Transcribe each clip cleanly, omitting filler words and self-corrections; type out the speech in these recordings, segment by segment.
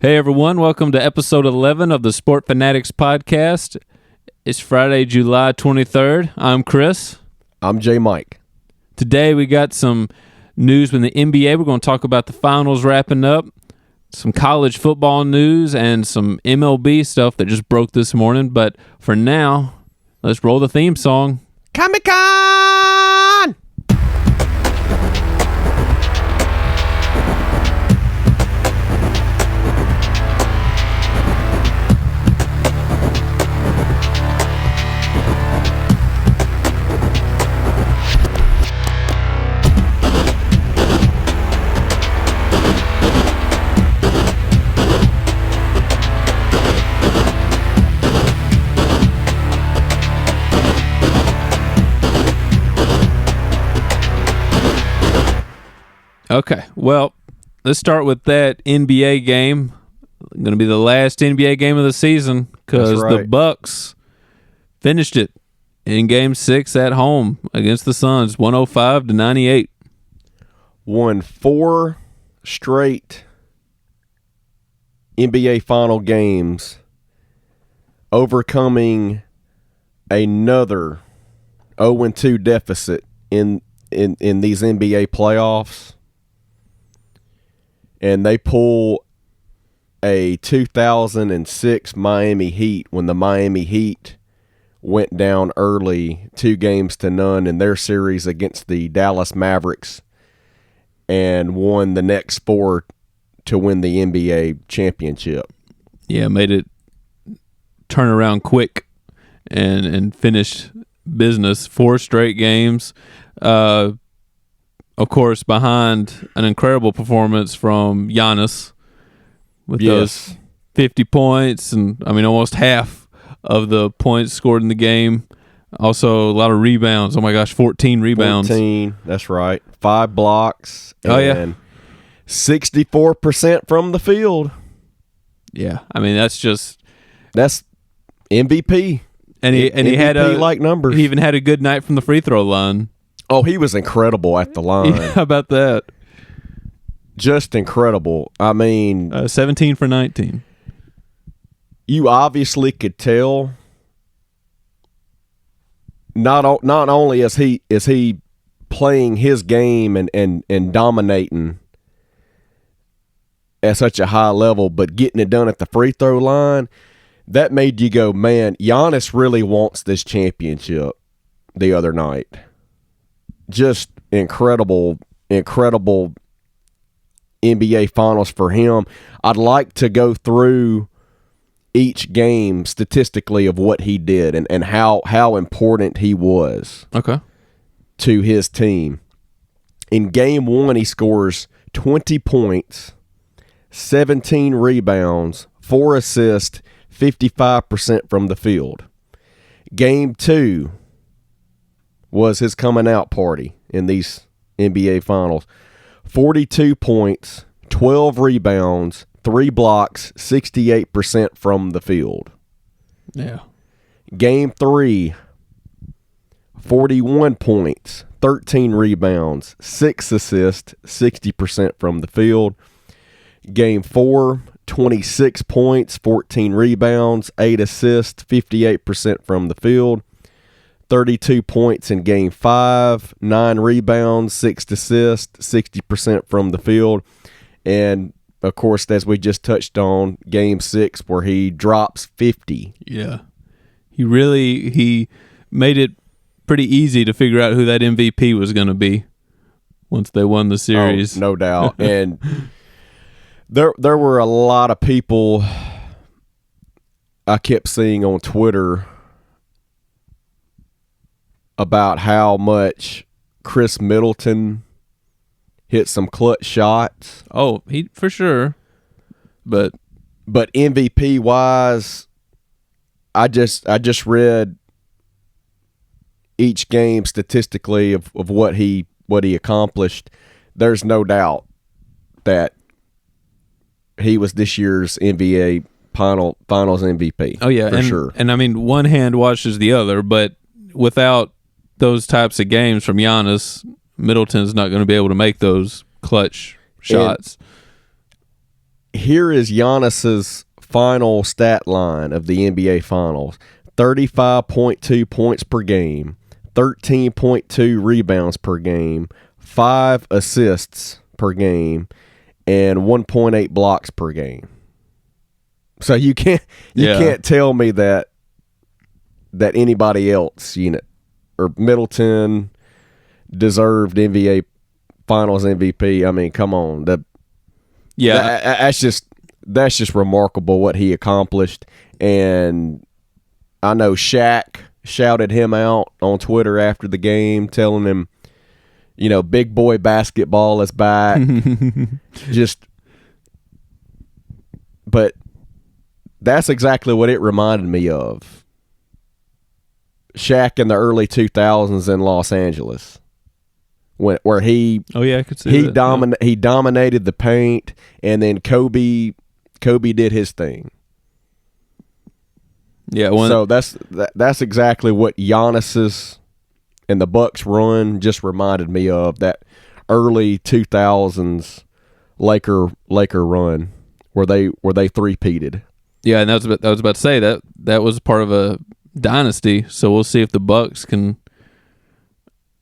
Hey everyone, welcome to episode 11 of the Sport Fanatics podcast. It's Friday, July 23rd. I'm Chris. I'm J. Mike. Today we got some news from the NBA. We're going to talk about the finals wrapping up, some college football news, and some MLB stuff that just broke this morning. But for now, let's roll the theme song. Comic-Con! Okay, well, let's start with that NBA game. Going to be the last NBA game of the season because the Bucks finished it in Game 6 at home against the Suns, 105-98. Won 4 straight NBA final games, overcoming another 0-2 deficit in these NBA playoffs. And they pull a 2006 Miami Heat when the Miami Heat went down early 2-0 in their series against the Dallas Mavericks and won the next 4 to win the NBA championship. Yeah, made it turn around quick and finished business. 4 straight games. Of course, behind an incredible performance from Giannis with those 50 points and, almost half of the points scored in the game. Also, a lot of rebounds. Oh, my gosh, 14 rebounds. 14, that's right. 5 blocks. And 64% from the field. Yeah, that's MVP. And he had MVP-like numbers. He even had a good night from the free throw line. Oh, he was incredible at the line. Yeah, how about that? Just incredible. 17 for 19. You obviously could tell. Not only is he playing his game and dominating at such a high level, but getting it done at the free throw line, that made you go, man, Giannis really wants this championship the other night. Just incredible NBA finals for him. I'd like to go through each game statistically of what he did and how important he was to his team. In Game 1, he scores 20 points, 17 rebounds, 4 assists, 55% from the field. Game 2 was his coming out party in these NBA finals. 42 points, 12 rebounds, 3 blocks, 68% from the field. Yeah. Game 3, 41 points, 13 rebounds, 6 assists, 60% from the field. Game 4, 26 points, 14 rebounds, 8 assists, 58% from the field. 32 points in Game 5, 9 rebounds, 6 assists, 60% from the field. And, of course, as we just touched on, Game 6 where he drops 50. Yeah. He made it pretty easy to figure out who that MVP was going to be once they won the series. Oh, no doubt. And there were a lot of people I kept seeing on Twitter about how much Chris Middleton hit some clutch shots. Oh, he for sure. But MVP wise, I just read each game statistically of what he accomplished. There's no doubt that he was this year's NBA finals MVP. Oh yeah, for sure. And one hand washes the other, but without those types of games from Giannis, Middleton's not going to be able to make those clutch shots. here is Giannis's final stat line of the NBA Finals: 35.2 points per game, 13.2 rebounds per game, 5 assists per game, and 1.8 blocks per game. So you can't tell me that anybody else, or Middleton deserved NBA Finals MVP. I mean, come on. That's just remarkable what he accomplished. And I know Shaq shouted him out on Twitter after the game, telling him, big boy basketball is back. But that's exactly what it reminded me of. Shaq in the early 2000s in Los Angeles, where he I could see that. He dominated the paint, and then Kobe did his thing. Yeah, so that's exactly what Giannis's and the Bucks run just reminded me of, that early 2000s Laker run where they three-peated. Yeah, and I was about to say that was part of a dynasty. So we'll see if the Bucks can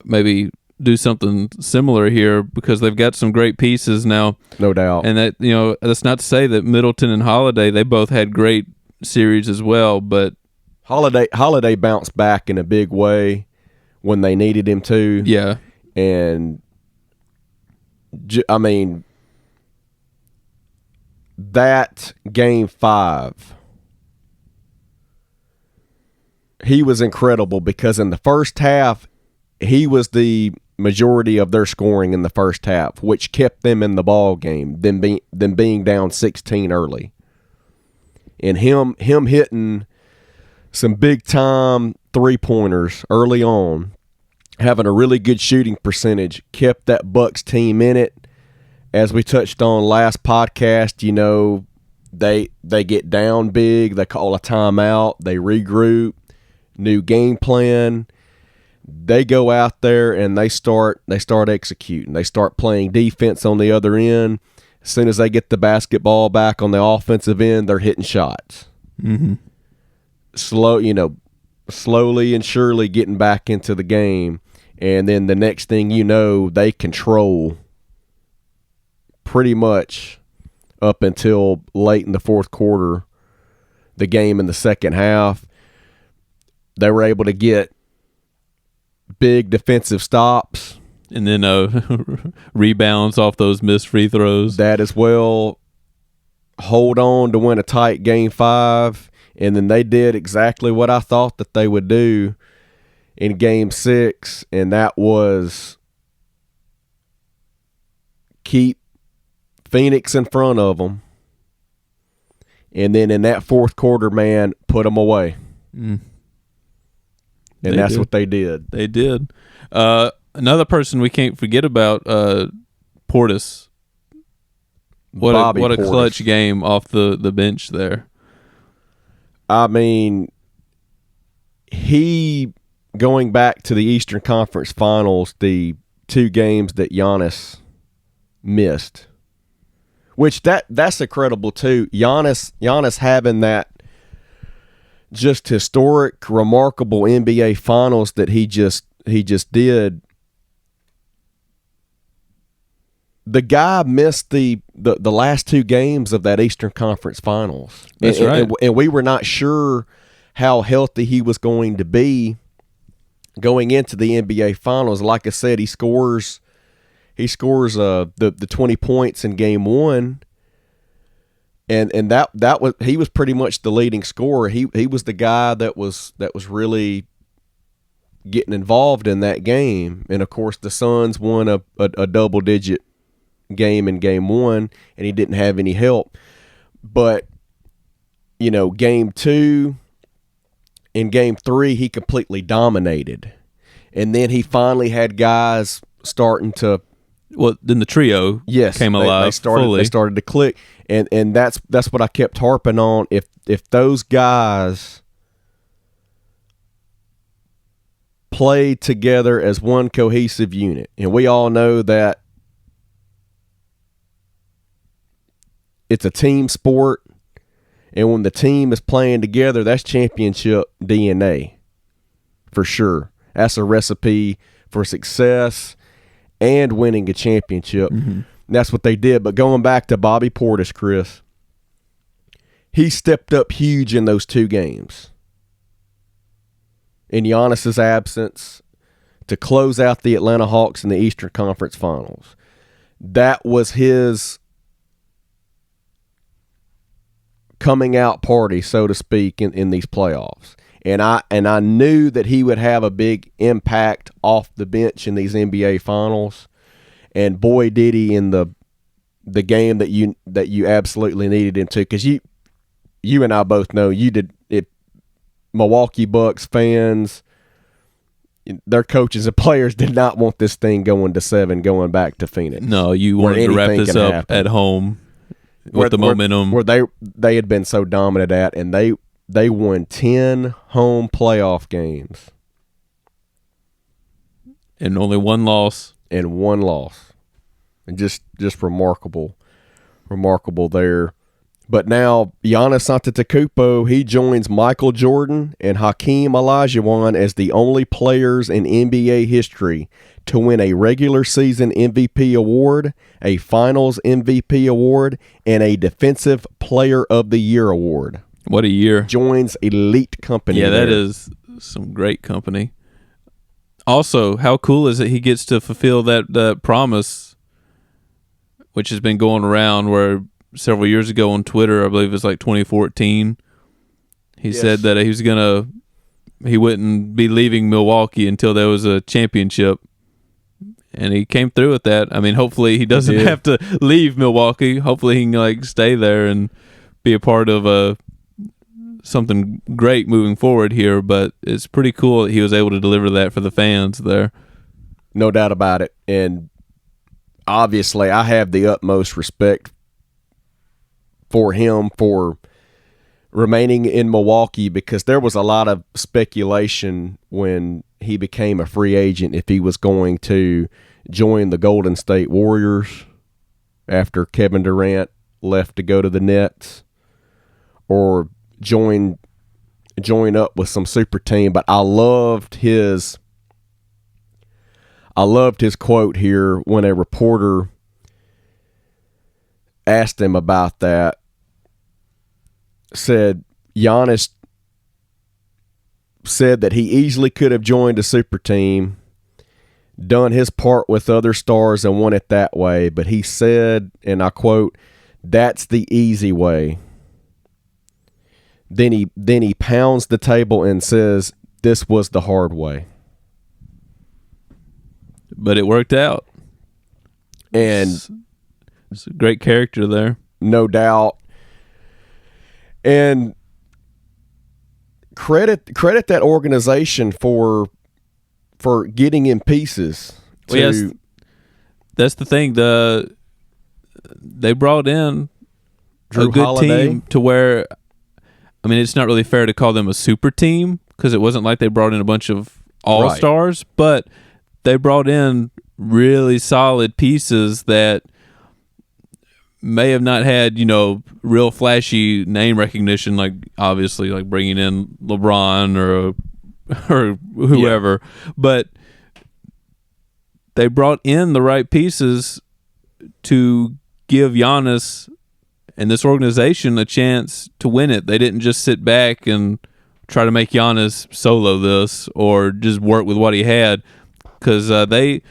maybe do something similar here, because they've got some great pieces now. No doubt. And that, that's not to say that Middleton and Holiday, they both had great series as well, but Holiday bounced back in a big way when they needed him to. Yeah. And I mean, that game 5, he was incredible, because in the first half, he was the majority of their scoring in the first half, which kept them in the ball game, them being down 16 early. And him hitting some big time 3-pointers early on, having a really good shooting percentage, kept that Bucks team in it. As we touched on last podcast, they get down big, they call a timeout, they regroup, new game plan. They go out there and they start executing. They start playing defense on the other end. As soon as they get the basketball back on the offensive end, they're hitting shots. Mm-hmm. Slowly and surely getting back into the game. And then the next thing you know, they control pretty much up until late in the fourth quarter, the game in the second half. They were able to get big defensive stops. And then rebounds off those missed free throws. That as well. Hold on to win a tight game 5. And then they did exactly what I thought that they would do in game 6. And that was keep Phoenix in front of them. And then in that fourth quarter, man, put them away. Mm. And that's what they did. They did. Another person we can't forget about, Portis. What a Portis. clutch game off the bench there. I mean, he, going back to the Eastern Conference Finals, the 2 games that Giannis missed, which that's incredible too. Giannis having that just historic, remarkable NBA Finals that he just did. The guy missed the last 2 games of that Eastern Conference Finals. That's right. And we were not sure how healthy he was going to be going into the NBA Finals. Like I said, he scores the 20 points in game 1. And that was, he was pretty much the leading scorer. He was the guy that was really getting involved in that game. And of course, the Suns won a double-digit game in game 1, and he didn't have any help. But game 2 and game 3, he completely dominated. And then he finally had guys starting to. Well, then the trio came alive. They started to click, and that's what I kept harping on. If those guys played together as one cohesive unit, and we all know that it's a team sport, and when the team is playing together, that's championship DNA for sure. That's a recipe for success and winning a championship. Mm-hmm. That's what they did. But going back to Bobby Portis, Chris, he stepped up huge in those 2 games. In Giannis's absence, to close out the Atlanta Hawks in the Eastern Conference Finals. That was his coming out party, so to speak, in these playoffs. And I knew that he would have a big impact off the bench in these NBA Finals. And boy, did he in the game that you absolutely needed him to, because you and I both know you did. If Milwaukee Bucks fans, their coaches and players did not want this thing going to 7, going back to Phoenix. No, you wanted to wrap this up at home with the momentum. Where they had been so dominant at, and they won 10 home playoff games. And only 1 loss. And 1 loss. And just remarkable there. But now Giannis Antetokounmpo, he joins Michael Jordan and Hakeem Olajuwon as the only players in NBA history to win a regular season MVP award, a finals MVP award, and a Defensive Player of the Year award. What a year. Joins elite company. Yeah, that is some great company. Also, how cool is it he gets to fulfill that promise, which has been going around where several years ago on Twitter, I believe it was like 2014, he said that he wouldn't be leaving Milwaukee until there was a championship. And he came through with that. I mean, hopefully he doesn't have to leave Milwaukee. Hopefully he can stay there and be a part of something great moving forward here. But it's pretty cool that he was able to deliver that for the fans there. No doubt about it. And obviously I have the utmost respect for him for remaining in Milwaukee, because there was a lot of speculation when he became a free agent if he was going to join the Golden State Warriors after Kevin Durant left to go to the Nets, or join up with some super team. But I loved his quote here when a reporter asked him about that. Said Giannis said that he easily could have joined a super team, done his part with other stars and won it that way, but he said, and I quote, "That's the easy way." Then he pounds the table and says, "This was the hard way." But it worked out. And it's a great character there. No doubt. And credit that organization for getting in pieces. Well, yes, that's the thing. They brought in Drew a good Holiday team to where, I mean, it's not really fair to call them a super team, because it wasn't like they brought in a bunch of all-stars, but they brought in really solid pieces that may have not had, real flashy name recognition, like obviously like bringing in LeBron or whoever, but they brought in the right pieces to give Giannis and this organization a chance to win it. They didn't just sit back and try to make Giannis solo this or just work with what he had, because they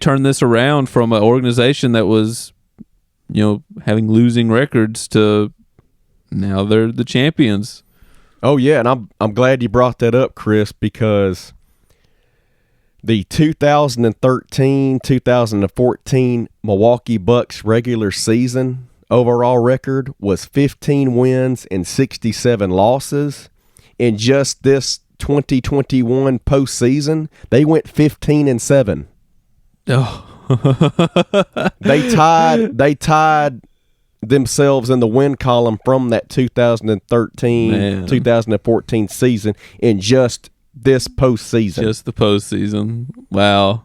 turned this around from an organization that was having losing records to now they're the champions. Oh yeah, and I'm glad you brought that up, Chris, because the 2013-2014 Milwaukee Bucks regular season overall record was 15 wins and 67 losses. In just this 2021 postseason, they went 15-7. Oh. They tied themselves in the win column from that 2013-2014 season in just this postseason. Just the postseason. Wow.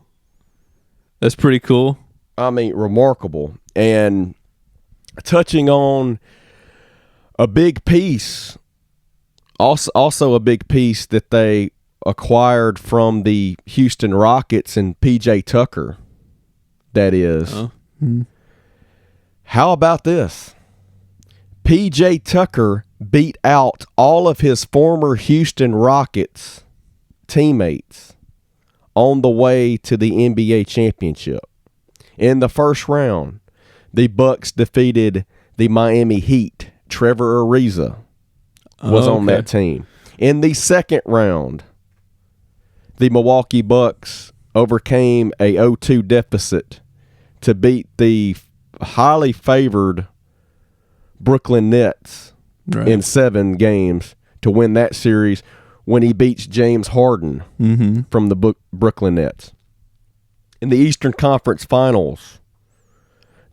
That's pretty cool. I mean, remarkable. And touching on a big piece, also a big piece that they acquired from the Houston Rockets and P.J. Tucker, that is. How about this? P.J. Tucker beat out all of his former Houston Rockets teammates on the way to the NBA championship. In the first round, the Bucks defeated the Miami Heat. Trevor Ariza was on that team. In the second round, the Milwaukee Bucks overcame a 0-2 deficit to beat the highly favored Brooklyn Nets in 7 games to win that series when he beats James Harden from the Brooklyn Nets. In the Eastern Conference Finals,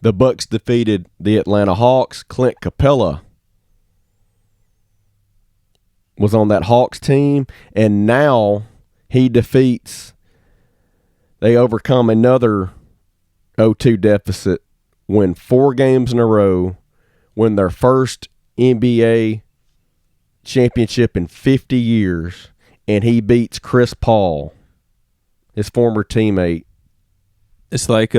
the Bucks defeated the Atlanta Hawks. Clint Capella was on that Hawks team, and now they overcome another 0-2 deficit, win 4 games in a row, win their first NBA championship in 50 years, and he beats Chris Paul, his former teammate. It's like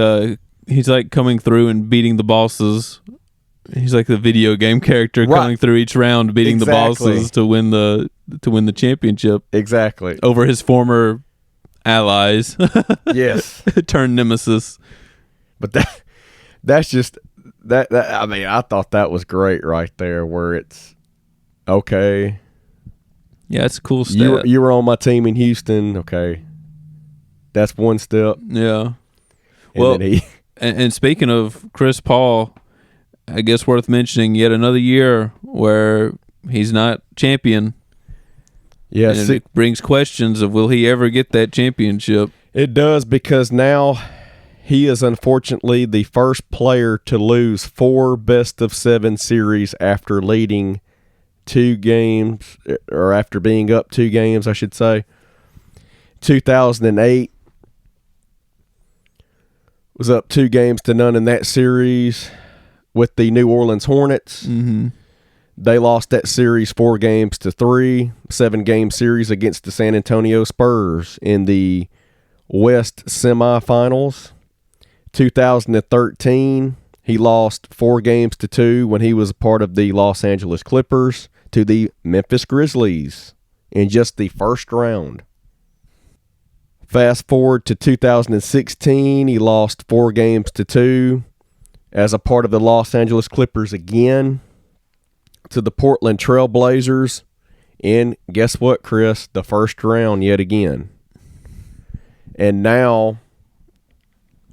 he's like coming through and beating the bosses. He's like the video game character coming through each round, beating the bosses to win the championship. Exactly. Over his former allies. Yes. Turned nemesis. But that's just that I mean, I thought that was great right there, where it's okay. Yeah, it's a cool step. You were on my team in Houston. Okay. That's one step. Yeah. And speaking of Chris Paul, I guess worth mentioning yet another year where he's not champion. Yes. And it brings questions of, will he ever get that championship? It does, because now he is unfortunately the first player to lose 4 best-of-7 series after leading 2 games, or after being up 2 games, I should say. 2008 was up 2-0 in that series with the New Orleans Hornets. They lost that series 4-3, 7-game series against the San Antonio Spurs in the West semifinals. 2013, he lost 4-2 when he was a part of the Los Angeles Clippers to the Memphis Grizzlies in just the first round. Fast forward to 2016, he lost 4-2 as a part of the Los Angeles Clippers again to the Portland Trail Blazers in, guess what, Chris? The first round yet again. And now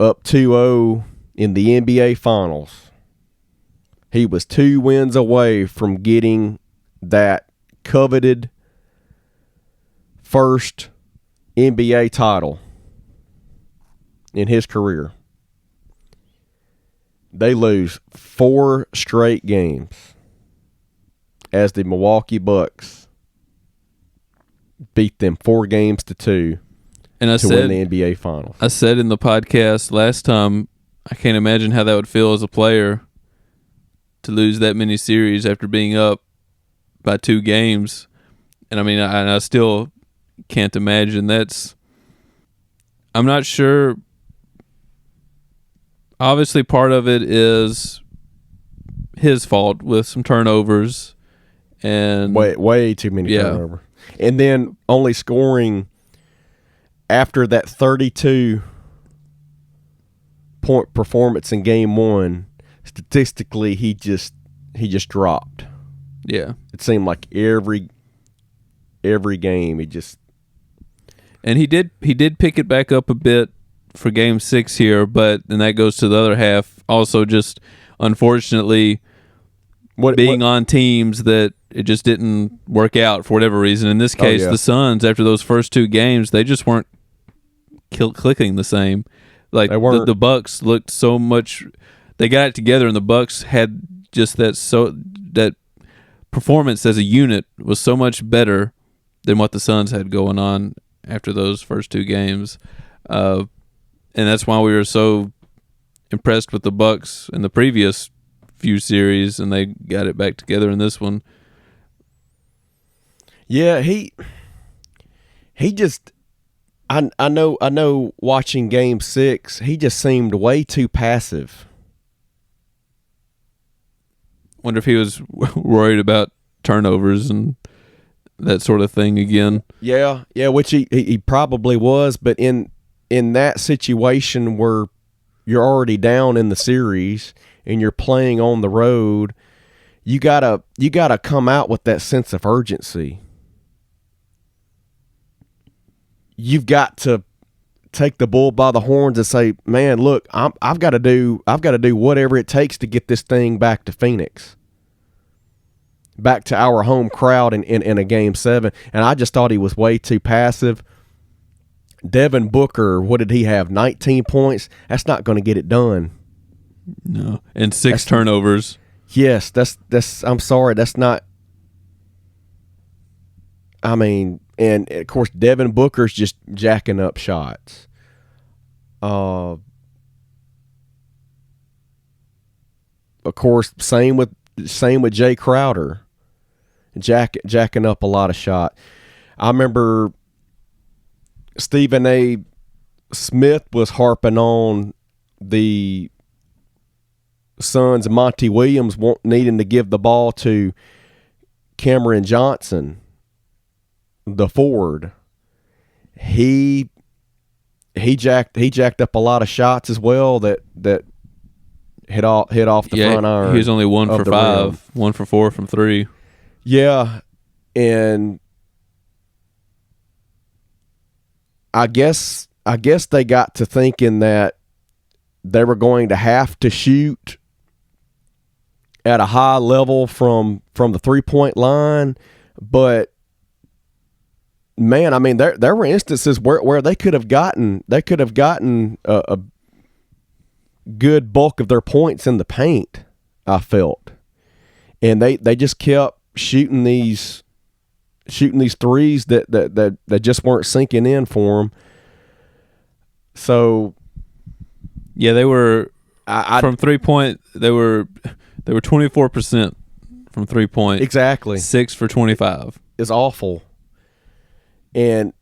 up 2-0 in the NBA Finals. He was 2 wins away from getting that coveted first NBA title in his career. They lose 4 straight games as the Milwaukee Bucks beat them 4-2 to win the NBA Finals. I said in the podcast last time, I can't imagine how that would feel as a player to lose that many series after being up by 2 games. And I mean, I still can't imagine. I'm not sure. Obviously, part of it is his fault with some turnovers and way too many turnovers, and then only scoring after that 32-point performance in Game 1. Statistically, he just dropped. Yeah, it seemed like every game he just. And he did pick it back up a bit for Game 6 here, but then that goes to the other half. Also, just unfortunately, being on teams that it just didn't work out for whatever reason. In this case, the Suns, after those first 2 games, they just weren't clicking the same. Like the Bucks looked so much. They got it together, and the Bucks had just that performance as a unit was so much better than what the Suns had going on after those first 2 games. And that's why we were so impressed with the Bucks in the previous few series, and they got it back together in this one. Yeah, he just I know watching Game 6, he just seemed way too passive. Wonder if he was worried about turnovers and that sort of thing again. Yeah, which he probably was, but in that situation where you're already down in the series and you're playing on the road, you gotta come out with that sense of urgency. You've got to take the bull by the horns and say, "Man, look, I've got to do whatever it takes to get this thing back to Phoenix, back to our home crowd in a Game 7." And I just thought he was way too passive. Devin Booker, what did he have? 19 points. That's not going to get it done. No, and 6 turnovers. Yes, that's. I'm sorry, that's not. I mean, and of course, Devin Booker's just jacking up shots. Of course, same with Jay Crowder, jacking up a lot of shots. I remember Stephen A. Smith was harping on the Suns' Monty Williams needing to give the ball to Cameron Johnson, the forward. He jacked up a lot of shots as well that hit off the front iron. He was only 1 for 5, 1 for 4 from 3. Yeah, and I guess they got to thinking that they were going to have to shoot at a high level from the 3-point line, but man, I mean, there were instances where they could have gotten a good bulk of their points in the paint, I felt, and they just kept shooting these threes that just weren't sinking in for them. So yeah, they were from 3-point. They were 24% from 3-point. Exactly. 6 for 25 is awful. And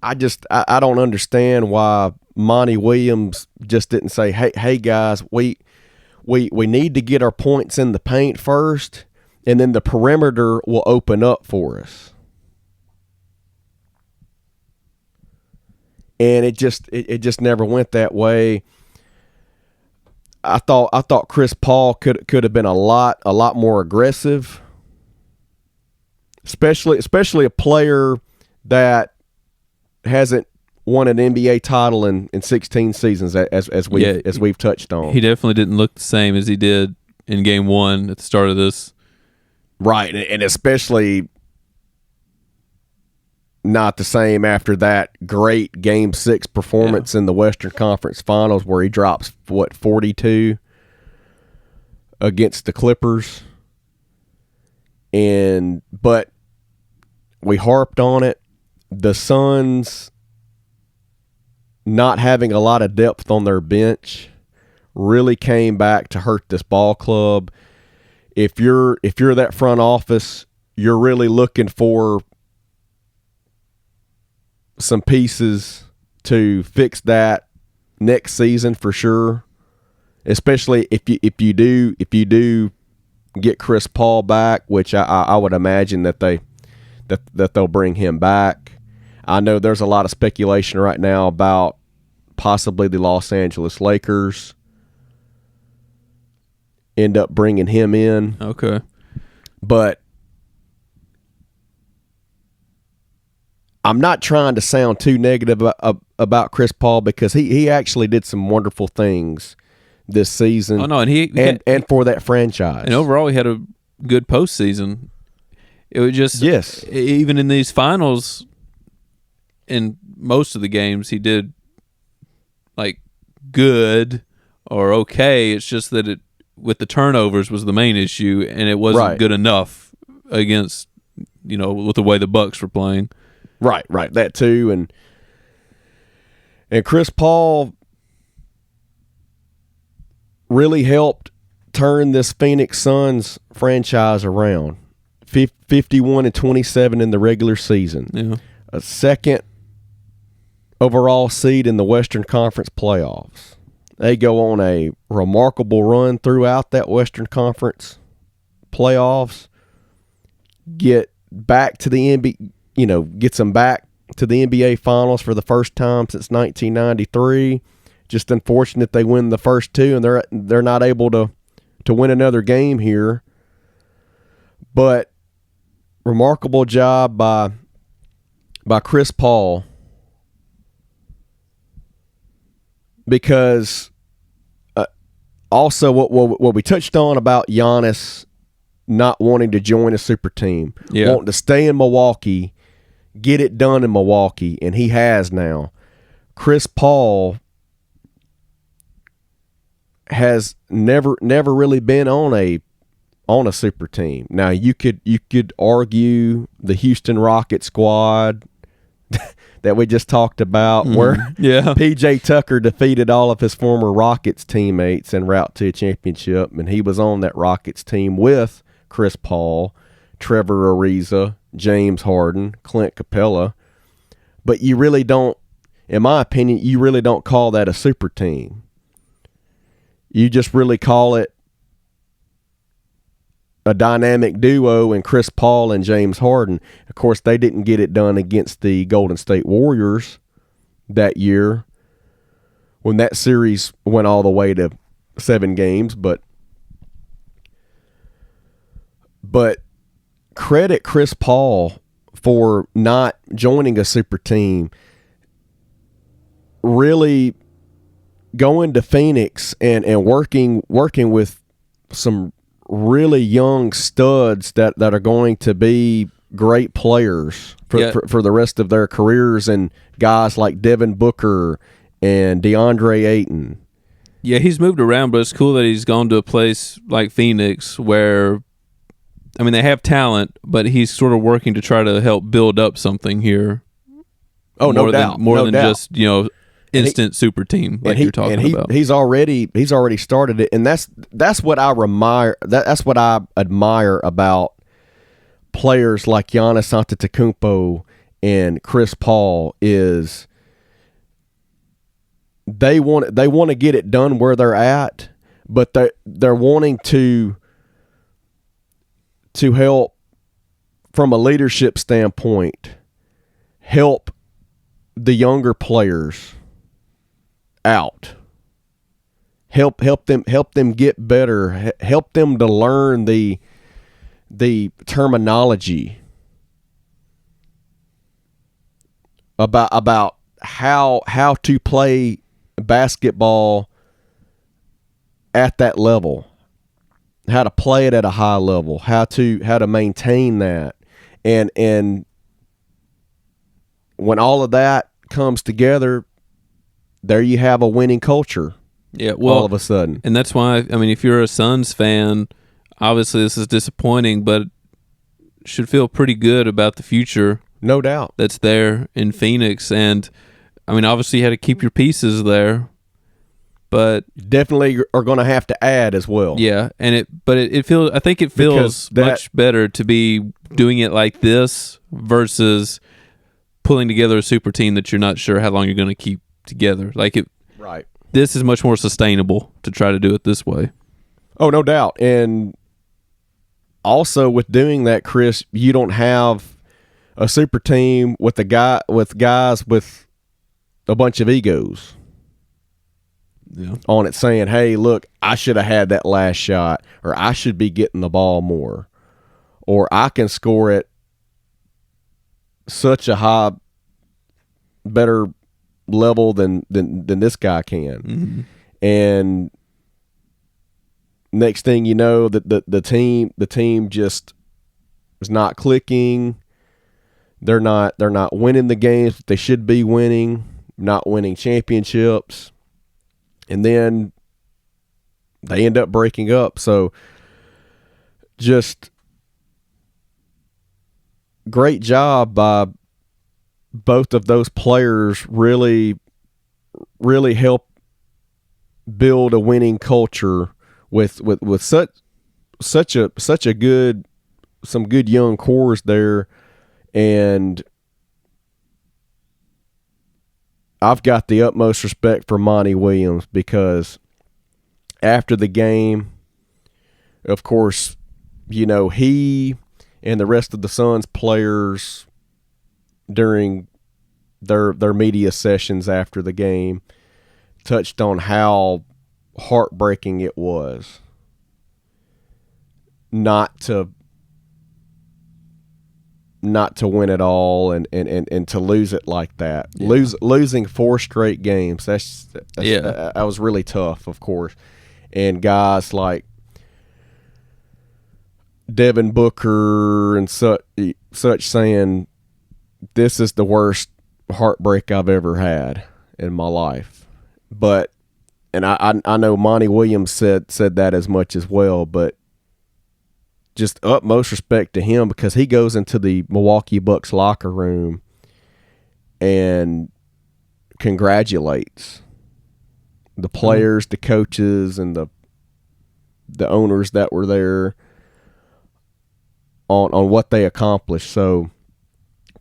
I don't understand why Monty Williams just didn't say, hey guys, we need to get our points in the paint first, and then the perimeter will open up for us. And it just never went that way. I thought Chris Paul could have been a lot more aggressive, especially a player that hasn't won an NBA title in 16 seasons, as we've touched on. He definitely didn't look the same as he did in Game 1 at the start of this. Right, and especially not the same after that great Game 6 performance in the Western Conference Finals where he drops, 42 against the Clippers. But we harped on it. The Suns not having a lot of depth on their bench really came back to hurt this ball club. If you're that front office, you're really looking for some pieces to fix that next season for sure. Especially if you do get Chris Paul back, which I would imagine that they'll bring him back. I know there's a lot of speculation right now about possibly the Los Angeles Lakers end up bringing him in. Okay. But I'm not trying to sound too negative about Chris Paul because he actually did some wonderful things this season. Oh no, and for that franchise. And overall, he had a good postseason. It was just even in these finals, in most of the games, he did like good or okay. It's just that with the turnovers was the main issue, and it wasn't good enough against with the way the Bucks were playing. Right, that too, and Chris Paul really helped turned this Phoenix Suns franchise around. 51-27 in the regular season. Yeah. A second overall seed in the Western Conference playoffs. They go on a remarkable run throughout that Western Conference playoffs. Get back to the NBA, gets them back to the NBA Finals for the first time since 1993. Just unfortunate they win the first two and they're not able to win another game here. But remarkable job by Chris Paul, because also what we touched on about Giannis not wanting to join a super team, wanting to stay in Milwaukee, get it done in Milwaukee, and he has now. Chris Paul has never really been on a super team. Now you could argue the Houston Rocket squad that we just talked about, where PJ Tucker defeated all of his former Rockets teammates en route to a championship, and he was on that Rockets team with Chris Paul, Trevor Ariza, James Harden, Clint Capella. But you really don't, in my opinion, you really don't call that a super team. You just really call it a dynamic duo in Chris Paul and James Harden. Of course, they didn't get it done against the Golden State Warriors that year when that series went all the way to 7 games. But credit Chris Paul for not joining a super team, really going to Phoenix and working with some really young studs that are going to be great players for the rest of their careers, and guys like Devin Booker and DeAndre Ayton. Yeah, he's moved around, but it's cool that he's gone to a place like Phoenix where, I mean, they have talent, but he's sort of working to try to help build up something here. Oh, no doubt. More than just, instant super team like you're talking about. He's already started it, and that's what I admire. That's what I admire about players like Giannis Antetokounmpo and Chris Paul is they want to get it done where they're at, but they're wanting to help from a leadership standpoint, help the younger players out, help them get better, help them to learn the terminology about how to play basketball at that level, how to play it at a high level, how to maintain that, and when all of that comes together, there you have a winning culture. Yeah, well, all of a sudden. And that's why, I mean, if you're a Suns fan, obviously this is disappointing, but should feel pretty good about the future. No doubt. That's there in Phoenix. And, I mean, obviously you had to keep your pieces there, but definitely are going to have to add as well. Yeah, and I think it feels much better to be doing it like this versus pulling together a super team that you're not sure how long you're going to keep together. Right. This is much more sustainable to try to do it this way. Oh, no doubt. And also with doing that, Chris, you don't have a super team with guys with a bunch of egos on it, saying, hey, look, I should have had that last shot, or I should be getting the ball more, or I can score at such a high, better level than this guy can. Mm-hmm. And next thing you know, the team just is not clicking. They're not winning the games that they should be winning, not winning championships, and then they end up breaking up. So just great job by both of those players, really help build a winning culture with such a good young cores there, and I've got the utmost respect for Monty Williams because after the game, of course, he and the rest of the Suns players during their media sessions after the game touched on how heartbreaking it was not to win it all and to lose it like that. Yeah. Losing 4 straight games. That was really tough, of course. And guys like Devin Booker and such saying, this is the worst heartbreak I've ever had in my life. But, and I know Monty Williams said that as much as well, but just utmost respect to him because he goes into the Milwaukee Bucks locker room and congratulates the players, the coaches, and the owners that were there on what they accomplished. So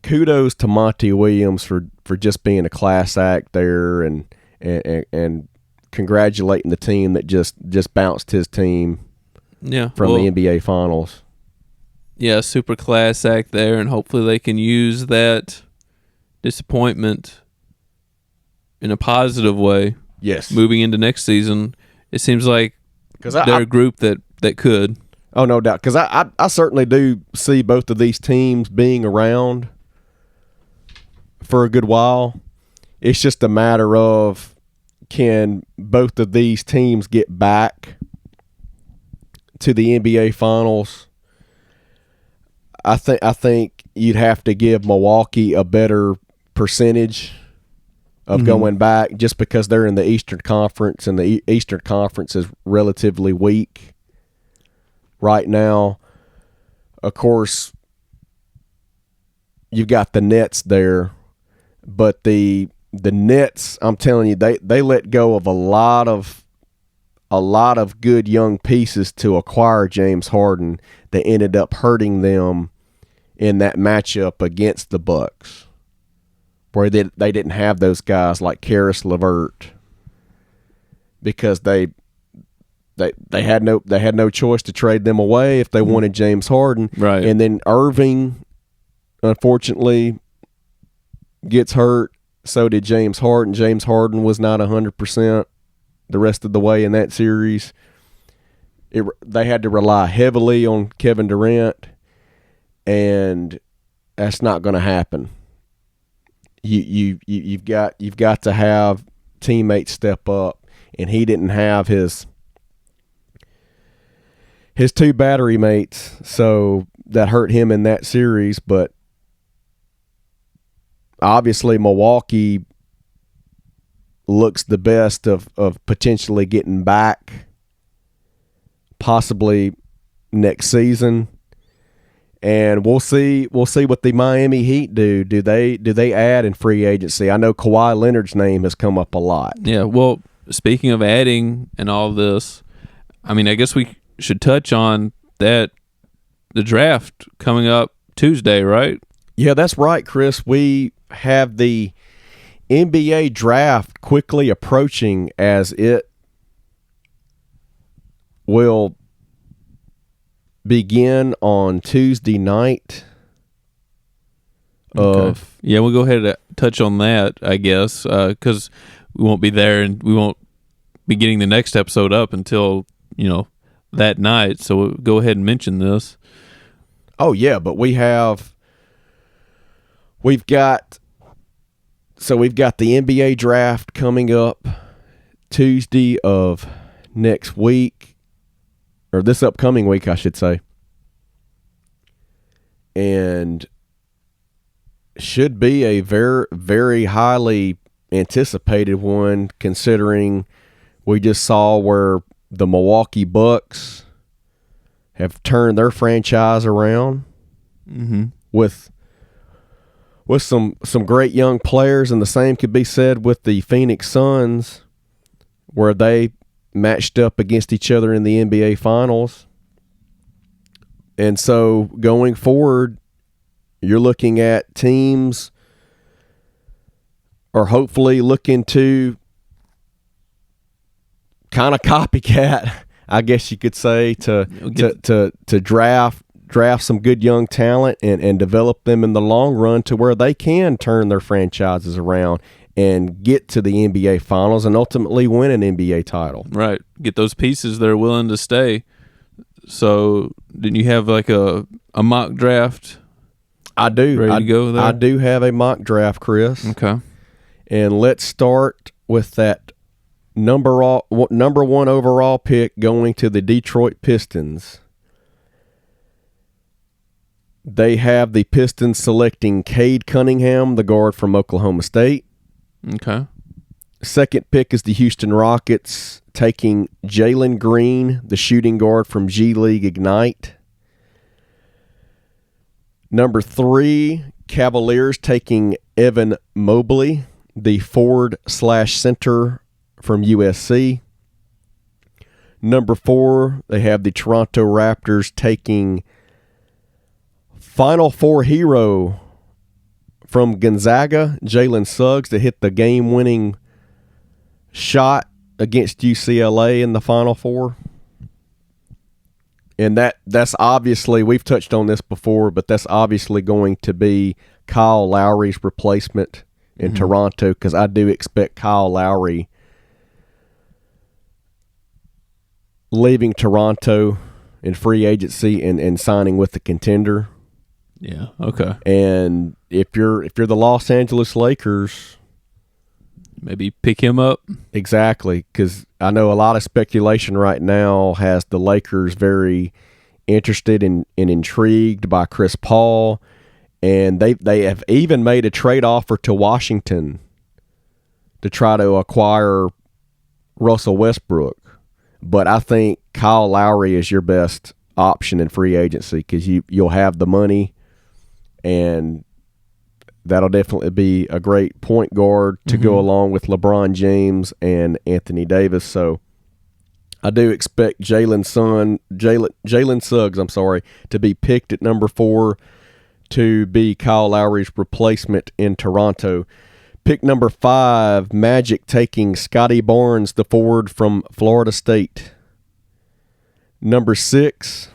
kudos to Monty Williams for just being a class act there and congratulating the team that just bounced his team from the NBA Finals. Yeah, super class act there, and hopefully they can use that disappointment in a positive way. Yes. Moving into next season, it seems like they're a group that could. Oh, no doubt. Because I certainly do see both of these teams being around for a good while. It's just a matter of, can both of these teams get back to the NBA Finals? I think you'd have to give Milwaukee a better percentage of going back just because they're in the Eastern Conference, and the Eastern Conference is relatively weak right now. Of course, you've got the Nets there, but the Nets, I'm telling you, they let go of a lot of good young pieces to acquire James Harden that ended up hurting them in that matchup against the Bucks, where they didn't have those guys like Karis LeVert because they had no choice to trade them away if they wanted James Harden. Right. And then Irving, unfortunately, gets hurt. So did James Harden. James Harden was not 100% the rest of the way in that series. They had to rely heavily on Kevin Durant, and that's not going to happen. You've got to have teammates step up, and he didn't have his 2 battery mates, so that hurt him in that series. But obviously Milwaukee looks the best of potentially getting back possibly next season. And we'll see what the Miami Heat do. Do they add in free agency? I know Kawhi Leonard's name has come up a lot. Yeah, well, speaking of adding and all this, I mean, I guess we should touch on that, the draft coming up Tuesday, right? Yeah, that's right, Chris. We have the NBA draft quickly approaching, as it will begin on Tuesday night. Okay. Yeah, we'll go ahead and touch on that, I guess, because we won't be there and we won't be getting the next episode up until, that night. So we'll go ahead and mention this. Oh, yeah, but we've got the NBA draft coming up Tuesday of next week, or this upcoming week, I should say. And should be a very, very highly anticipated one, considering we just saw where the Milwaukee Bucks have turned their franchise around with some great young players, and the same could be said with the Phoenix Suns, where they matched up against each other in the NBA Finals. And so going forward, you're looking at teams are hopefully looking to kind of copycat, I guess you could say, to draft some good young talent and develop them in the long run to where they can turn their franchises around and get to the NBA Finals and ultimately win an NBA title. Right. Get those pieces that are willing to stay. So, didn't you have like a mock draft? I do. Ready to go there? I do have a mock draft, Chris. Okay. And let's start with that number one overall pick going to the Detroit Pistons. They have the Pistons selecting Cade Cunningham, the guard from Oklahoma State. Okay. Second pick is the Houston Rockets taking Jalen Green, the shooting guard from G League Ignite. Number 3, Cavaliers taking Evan Mobley, the forward/center from USC. Number 4, they have the Toronto Raptors taking Final Four hero from Gonzaga, Jalen Suggs, to hit the game-winning shot against UCLA in the Final Four. And that's obviously, we've touched on this before, but that's obviously going to be Kyle Lowry's replacement in Toronto, because I do expect Kyle Lowry leaving Toronto in free agency and signing with the contender. Yeah, okay. And if you're the Los Angeles Lakers, maybe pick him up. Exactly, because I know a lot of speculation right now has the Lakers very interested and intrigued by Chris Paul, and they have even made a trade offer to Washington to try to acquire Russell Westbrook. But I think Kyle Lowry is your best option in free agency, because you'll have the money, and that'll definitely be a great point guard to go along with LeBron James and Anthony Davis. So I do expect Jalen Suggs, to be picked at number 4 to be Kyle Lowry's replacement in Toronto. Pick number 5, Magic taking Scotty Barnes, the forward from Florida State. Number 6,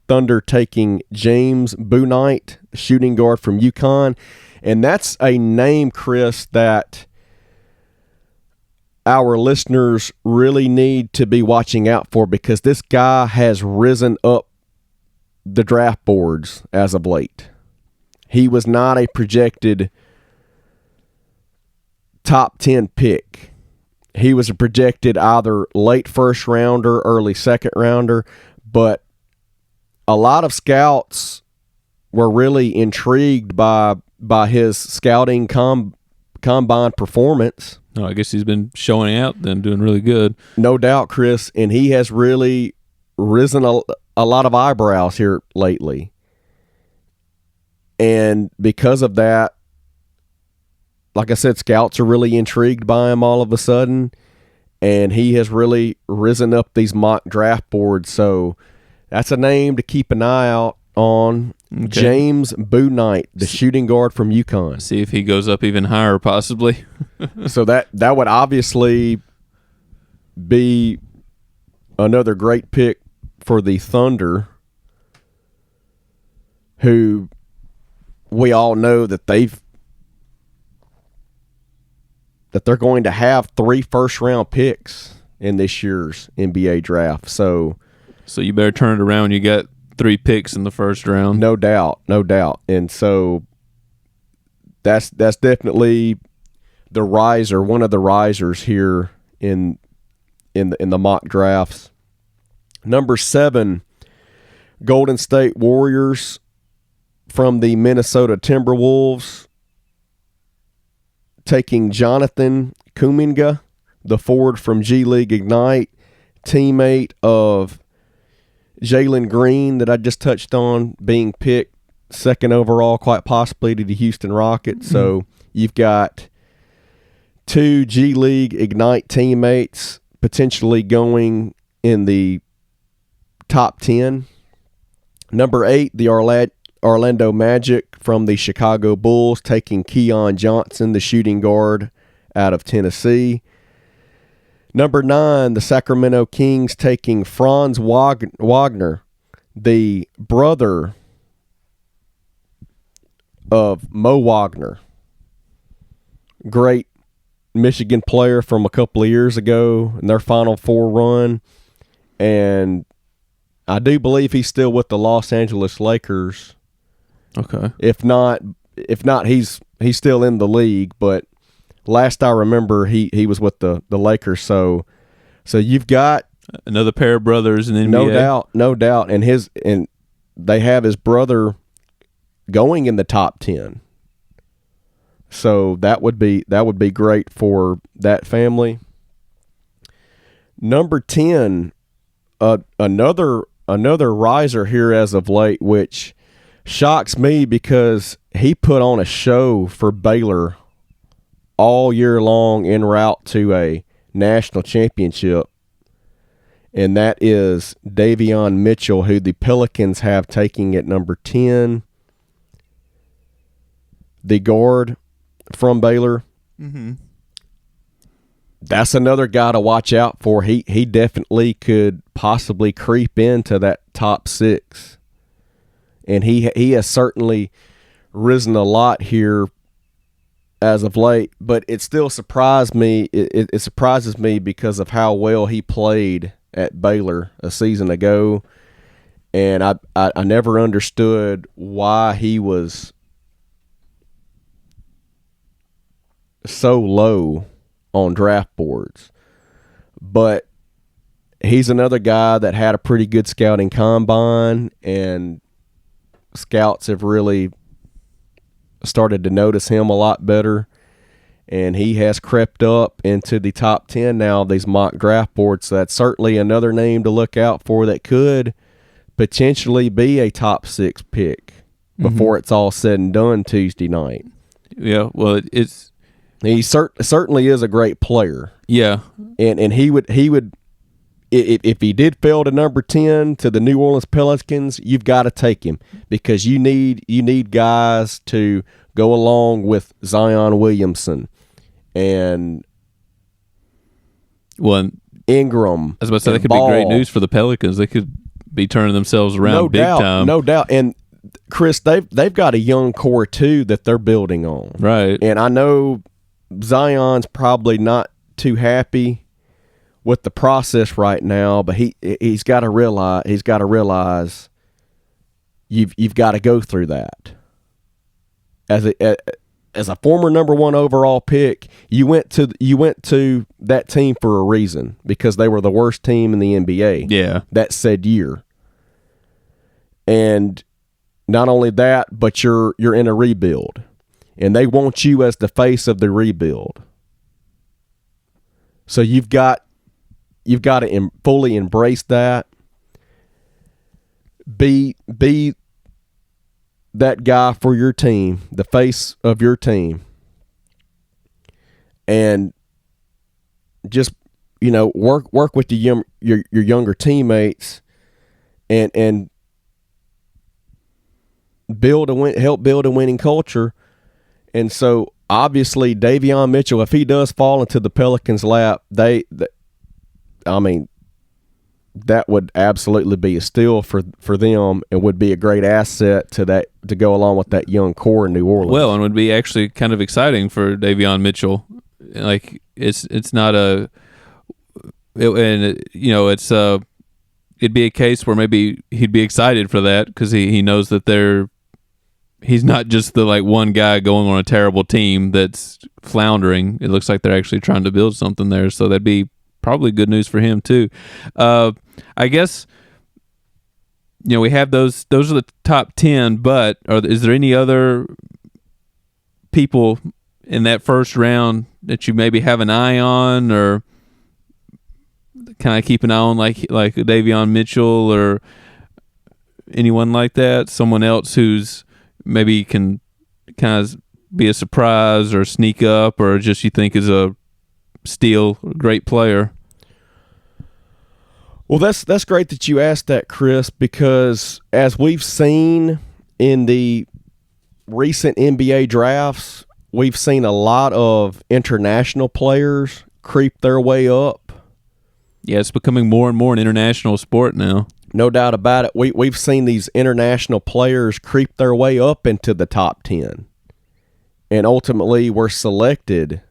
Thunder taking James Bouknight, shooting guard from UConn. And that's a name, Chris, that our listeners really need to be watching out for, because this guy has risen up the draft boards as of late. He was not a projected top 10 pick. He was a projected either late first rounder, early second rounder, but a lot of scouts were really intrigued by his scouting combine performance. Oh, I guess he's been showing out then, doing really good. No doubt, Chris, and he has really risen a lot of eyebrows here lately. And because of that, like I said, scouts are really intrigued by him all of a sudden, and he has really risen up these mock draft boards. So that's a name to keep an eye out on. Okay. James Bouknight, the shooting guard from UConn. See if he goes up even higher, possibly. So that would obviously be another great pick for the Thunder, who we all know that they're going to have 3 first-round picks in this year's NBA draft. So you better turn it around. You got 3 picks in the first round. No doubt. And so that's definitely the riser, one of the risers here in the mock drafts. Number 7, Golden State Warriors from the Minnesota Timberwolves taking Jonathan Kuminga, the forward from G League Ignite, teammate of Jalen Green that I just touched on, being picked 2nd overall, quite possibly, to the Houston Rockets. So you've got 2 G League Ignite teammates potentially going in the top 10. Number 8, the Orlando Magic from the Chicago Bulls, taking Keon Johnson, the shooting guard out of Tennessee. Number 9, the Sacramento Kings, taking Franz Wagner, the brother of Mo Wagner. Great Michigan player from a couple of years ago in their Final Four run. And I do believe he's still with the Los Angeles Lakers. Okay. If not, he's still in the league. But last I remember, he was with the Lakers. So you've got another pair of brothers in the NBA. No doubt. And they have his brother going in the top 10. So that would be great for that family. Number 10, another riser here as of late, which shocks me because he put on a show for Baylor all year long en route to a national championship, and that is Davion Mitchell, who the Pelicans have taking at number 10. The guard from Baylor. Mm-hmm. That's another guy to watch out for. He definitely could possibly creep into that top 6. And he has certainly risen a lot here as of late, but it still surprised me. It surprises me because of how well he played at Baylor a season ago. And I never understood why he was so low on draft boards. But he's another guy that had a pretty good scouting combine, and scouts have really started to notice him a lot better, and he has crept up into the top 10 now of these mock draft boards. So that's certainly another name to look out for that could potentially be a top 6 pick before it's all said and done Tuesday night. Yeah, well, he certainly is a great player. Yeah. And he would if he did fall to number 10 to the New Orleans Pelicans, you've got to take him because you need guys to go along with Zion Williamson and Ingram. I was about to say, that could Ball. be great news for the Pelicans. They could be turning themselves around time. No doubt. And Chris, they've got a young core too that they're building on. Right. And I know Zion's probably not too happy with the process right now, but he's got to realize you've got to go through that. As a former number 1 overall pick, you went to that team for a reason because they were the worst team in the NBA. Yeah. That said year. And not only that, but you're in a rebuild. And they want you as the face of the rebuild. So you've got to fully embrace that. Be that guy for your team, the face of your team. And just, work with your younger teammates and help build a winning culture. And so, obviously, Davion Mitchell, if he does fall into the Pelicans' lap, that would absolutely be a steal for them and would be a great asset to go along with that young core in New Orleans. Well, and would be actually kind of exciting for Davion Mitchell. Like it's not it'd be a case where maybe he'd be excited for that because he knows that he's not just the one guy going on a terrible team that's floundering. It looks like they're actually trying to build something there. So that'd be probably good news for him too. I guess we have those are the top 10, but is there any other people in that first round that you maybe have an eye on, or can I keep an eye on like Davion Mitchell or anyone like that? Someone else who's maybe can kind of be a surprise or sneak up, or just you think is a steal, great player? Well, that's great that you asked that, Chris, because as we've seen in the recent NBA drafts, we've seen a lot of international players creep their way up. Yeah, it's becoming more and more an international sport now. No doubt about it. We've seen these international players creep their way up into the top 10. And ultimately were selected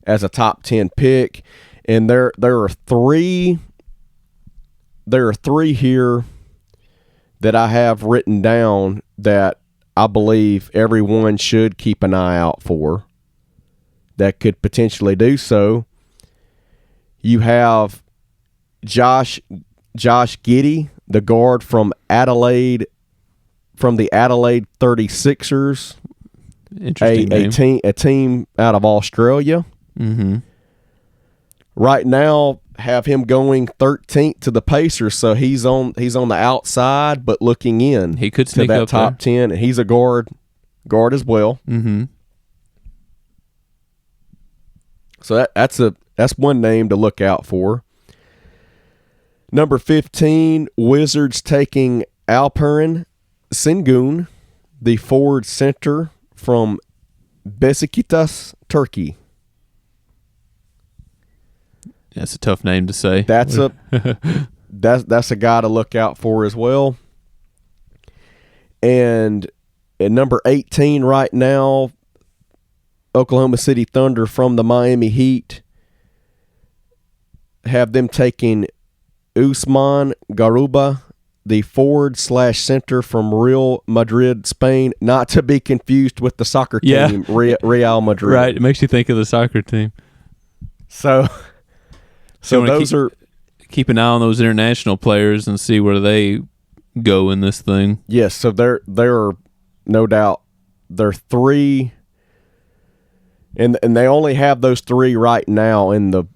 as a top 10 pick. And there are three here that I have written down that I believe everyone should keep an eye out for that could potentially do so. You have Josh Giddey, the guard from the Adelaide 36ers, Interesting a team out of Australia. Mm-hmm. Right now, have him going 13th to the Pacers, so he's on the outside, but looking in. He could to sneak that up top there. 10. He's a guard as well. Mm-hmm. So that's one name to look out for. Number 15, Wizards taking Alperen Sengun, the forward center from Besiktas, Turkey. That's a tough name to say. That's a guy to look out for as well. And at number 18 right now, Oklahoma City Thunder from the Miami Heat have them taking Usman Garuba, the forward/center from Real Madrid, Spain, not to be confused with the soccer team, Real Madrid. Right, it makes you think of the soccer team. So those keep an eye on those international players and see where they go in this thing. Yes, so there are no doubt there are three, and they only have those three right now in the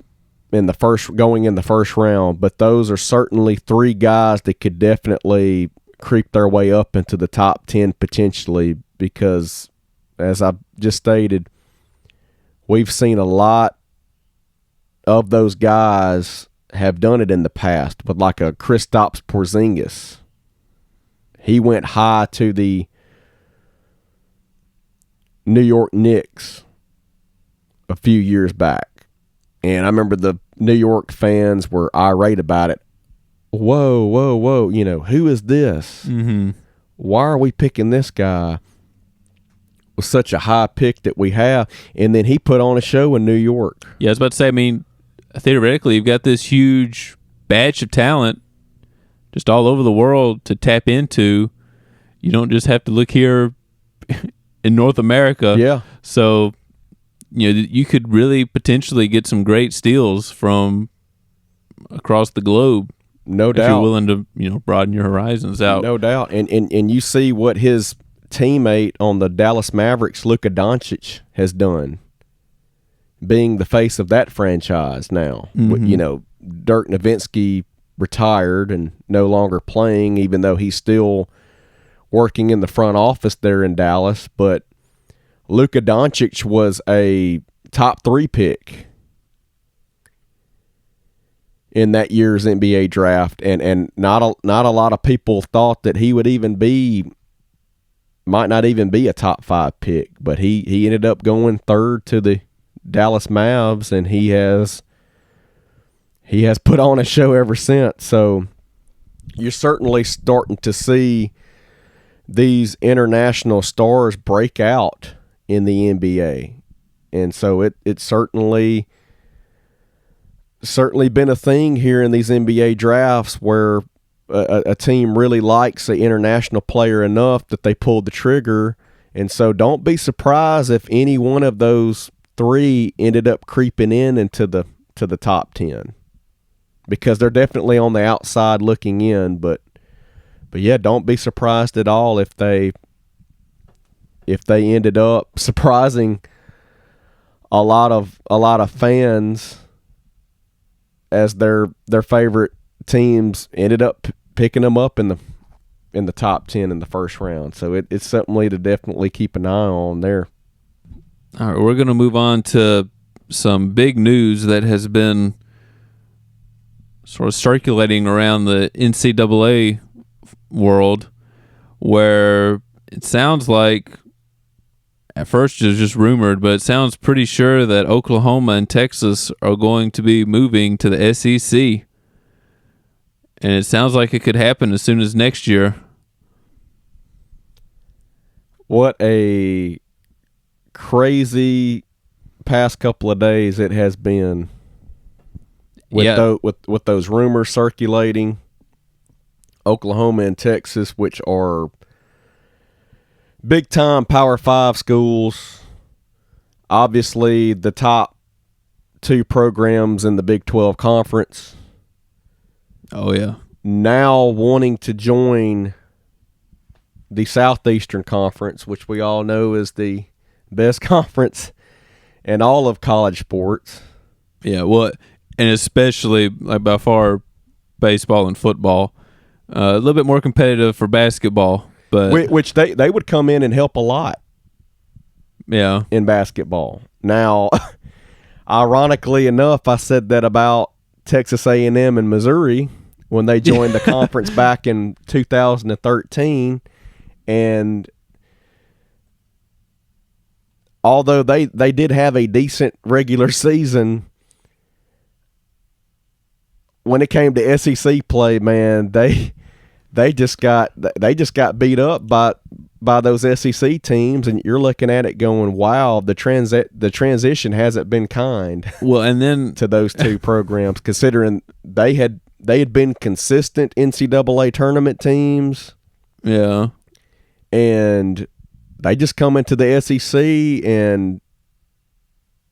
first round, but those are certainly three guys that could definitely creep their way up into the top 10 potentially, because as I just stated, we've seen a lot of those guys have done it in the past, with like a Kristaps Porzingis. He went high to the New York Knicks a few years back, and I remember the New York fans were irate about it. Whoa, who is this? Mm-hmm. Why are we picking this guy with such a high pick that we have? And then he put on a show in New York. Yeah, I was about to say, I mean, theoretically, you've got this huge batch of talent just all over the world to tap into. You don't just have to look here in North America. Yeah. So, you could really potentially get some great steals from across the globe. No doubt. If you're willing to, broaden your horizons out. No doubt. And you see what his teammate on the Dallas Mavericks, Luka Doncic, has done, being the face of that franchise now. Mm-hmm. Dirk Nowitzki retired and no longer playing, even though he's still working in the front office there in Dallas. But Luka Doncic was a top 3 pick in that year's NBA draft, and not a lot of people thought that he would might not even be a top 5 pick, but he ended up going third to the Dallas Mavs, and he has put on a show ever since. So you're certainly starting to see these international stars break out in the NBA, and so it's certainly been a thing here in these NBA drafts where a team really likes an international player enough that they pulled the trigger. And so don't be surprised if any one of those 3 ended up creeping into the top 10, because they're definitely on the outside looking in. But yeah, don't be surprised at all if they ended up surprising a lot of fans, as their favorite teams ended up picking them up in the top 10 in the first round. So it's something to definitely keep an eye on there. All right, we're going to move on to some big news that has been sort of circulating around the NCAA world, where it sounds like, at first it was just rumored, but it sounds pretty sure that Oklahoma and Texas are going to be moving to the SEC. And it sounds like it could happen as soon as next year. What a crazy past couple of days it has been with those rumors circulating. Oklahoma and Texas, which are big-time Power 5 schools, obviously the top 2 programs in the Big 12 Conference. Oh, yeah. Now wanting to join the Southeastern Conference, which we all know is the best conference in all of college sports. Yeah, well, and especially like by far baseball and football. A little bit more competitive for basketball, but which they would come in and help a lot. Yeah, in basketball. Now, ironically enough, I said that about Texas A&M and Missouri when they joined the conference back in 2013, and although they did have a decent regular season, when it came to SEC play, man, they just got beat up by those SEC teams, and you're looking at it going, wow, the transition hasn't been kind. Well, and then to those 2 programs, considering they had been consistent NCAA tournament teams. Yeah. And they just come into the SEC and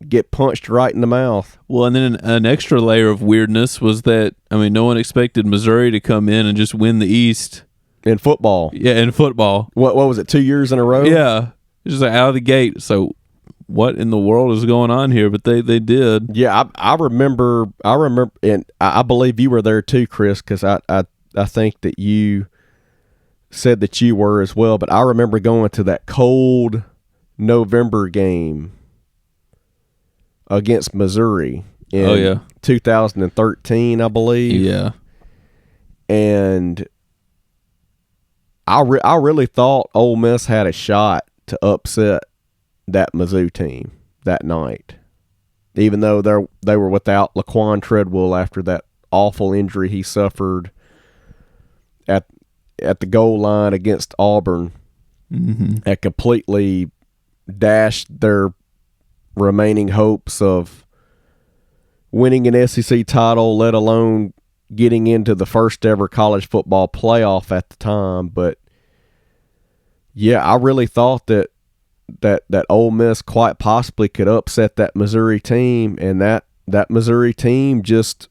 get punched right in the mouth. Well, and then an extra layer of weirdness was that, I mean, no one expected Missouri to come in and just win the East. In football. Yeah, in football. What was it, 2 years in a row? Yeah. Just like out of the gate. So what in the world is going on here? But they did. Yeah, I remember, and I believe you were there too, Chris, because I think that you said that you were as well. But I remember going to that cold November game against Missouri in 2013, I believe. Yeah. And I really thought Ole Miss had a shot to upset that Mizzou team that night, even though they were without Laquan Treadwell after that awful injury he suffered at the goal line against Auburn. Mm-hmm. That completely dashed their remaining hopes of winning an SEC title, let alone getting into the first ever college football playoff at the time. But yeah, I really thought that Ole Miss quite possibly could upset that Missouri team, and that Missouri team just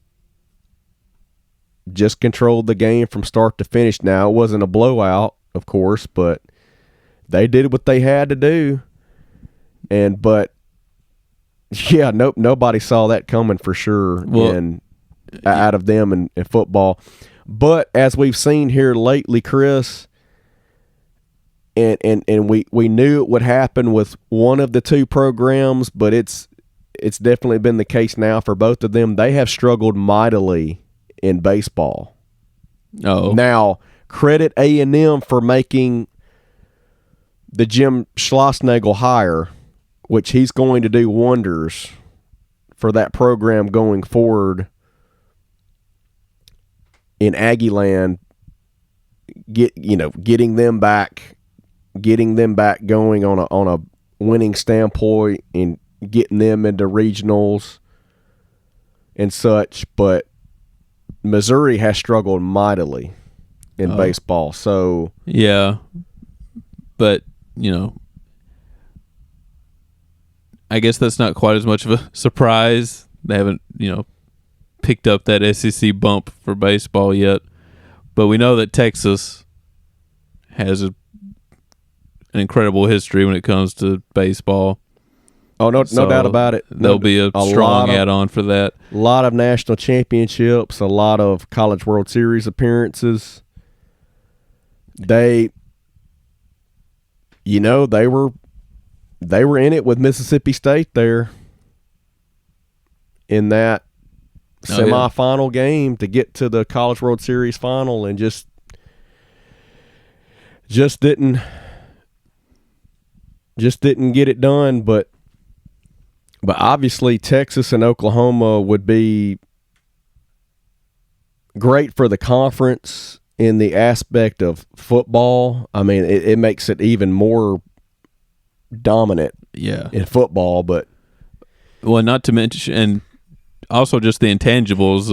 controlled the game from start to finish. Now, it wasn't a blowout, of course, but they did what they had to do. But yeah, nobody saw that coming for sure. Well, out of them in football. But as we've seen here lately, Chris, and we knew it would happen with one of the 2 programs, but it's definitely been the case now for both of them. They have struggled mightily in baseball. Oh. Now, credit A&M for making the Jim Schlossnagle hire, which he's going to do wonders for that program going forward in Aggie land, getting them back going on a winning standpoint and getting them into regionals and such. But Missouri has struggled mightily in baseball. So yeah, but I guess that's not quite as much of a surprise. They haven't picked up that SEC bump for baseball yet, but we know that Texas has an incredible history when it comes to baseball. Oh, no doubt about it. There'll be a strong add-on for that. A lot of national championships, a lot of College World Series appearances. They were in it with Mississippi State there in that semifinal game to get to the College World Series final, and just didn't get it done. But obviously Texas and Oklahoma would be great for the conference in the aspect of football. I mean, it makes it even more dominant in football. But not to mention, and also just the intangibles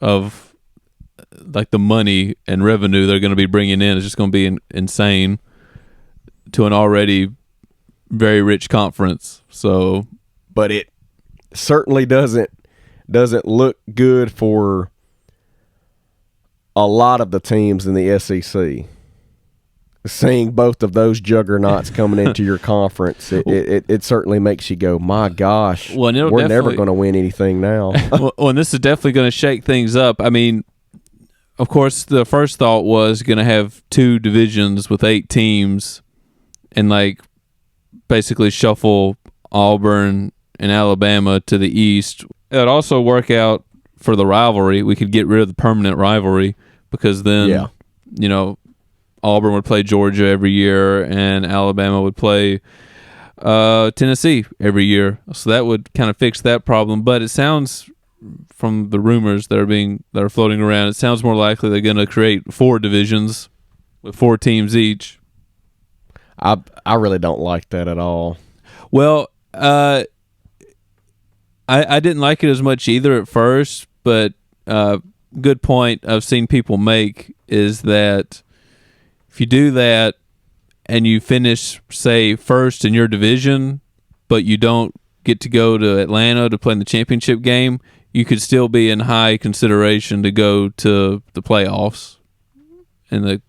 of like the money and revenue they're going to be bringing in is just going to be insane to an already very rich conference. So, but it certainly doesn't look good for a lot of the teams in the SEC. Seeing both of those juggernauts coming into your conference, it certainly makes you go, my gosh, we're never going to win anything now. And this is definitely going to shake things up. I mean, of course, the first thought was going to have 2 divisions with 8 teams and like basically shuffle Auburn and Alabama to the east. It would also work out for the rivalry. We could get rid of the permanent rivalry because then, Auburn would play Georgia every year and Alabama would play Tennessee every year. So that would kind of fix that problem. But it sounds, from the rumors that are floating around, it sounds more likely they're going to create 4 divisions with 4 teams each. I really don't like that at all. Well, I didn't like it as much either at first, but good point I've seen people make is that if you do that and you finish, say, first in your division, but you don't get to go to Atlanta to play in the championship game, you could still be in high consideration to go to the playoffs, in the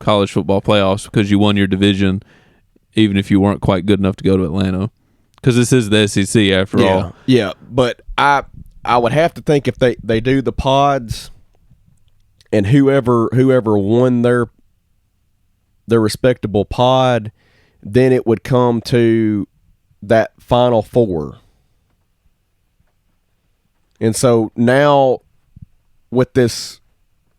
college football playoffs, because you won your division, even if you weren't quite good enough to go to Atlanta. Because this is the SEC after all. Yeah, but I would have to think if they do the pods and whoever won their respectable pod, then it would come to that Final Four. And so now with the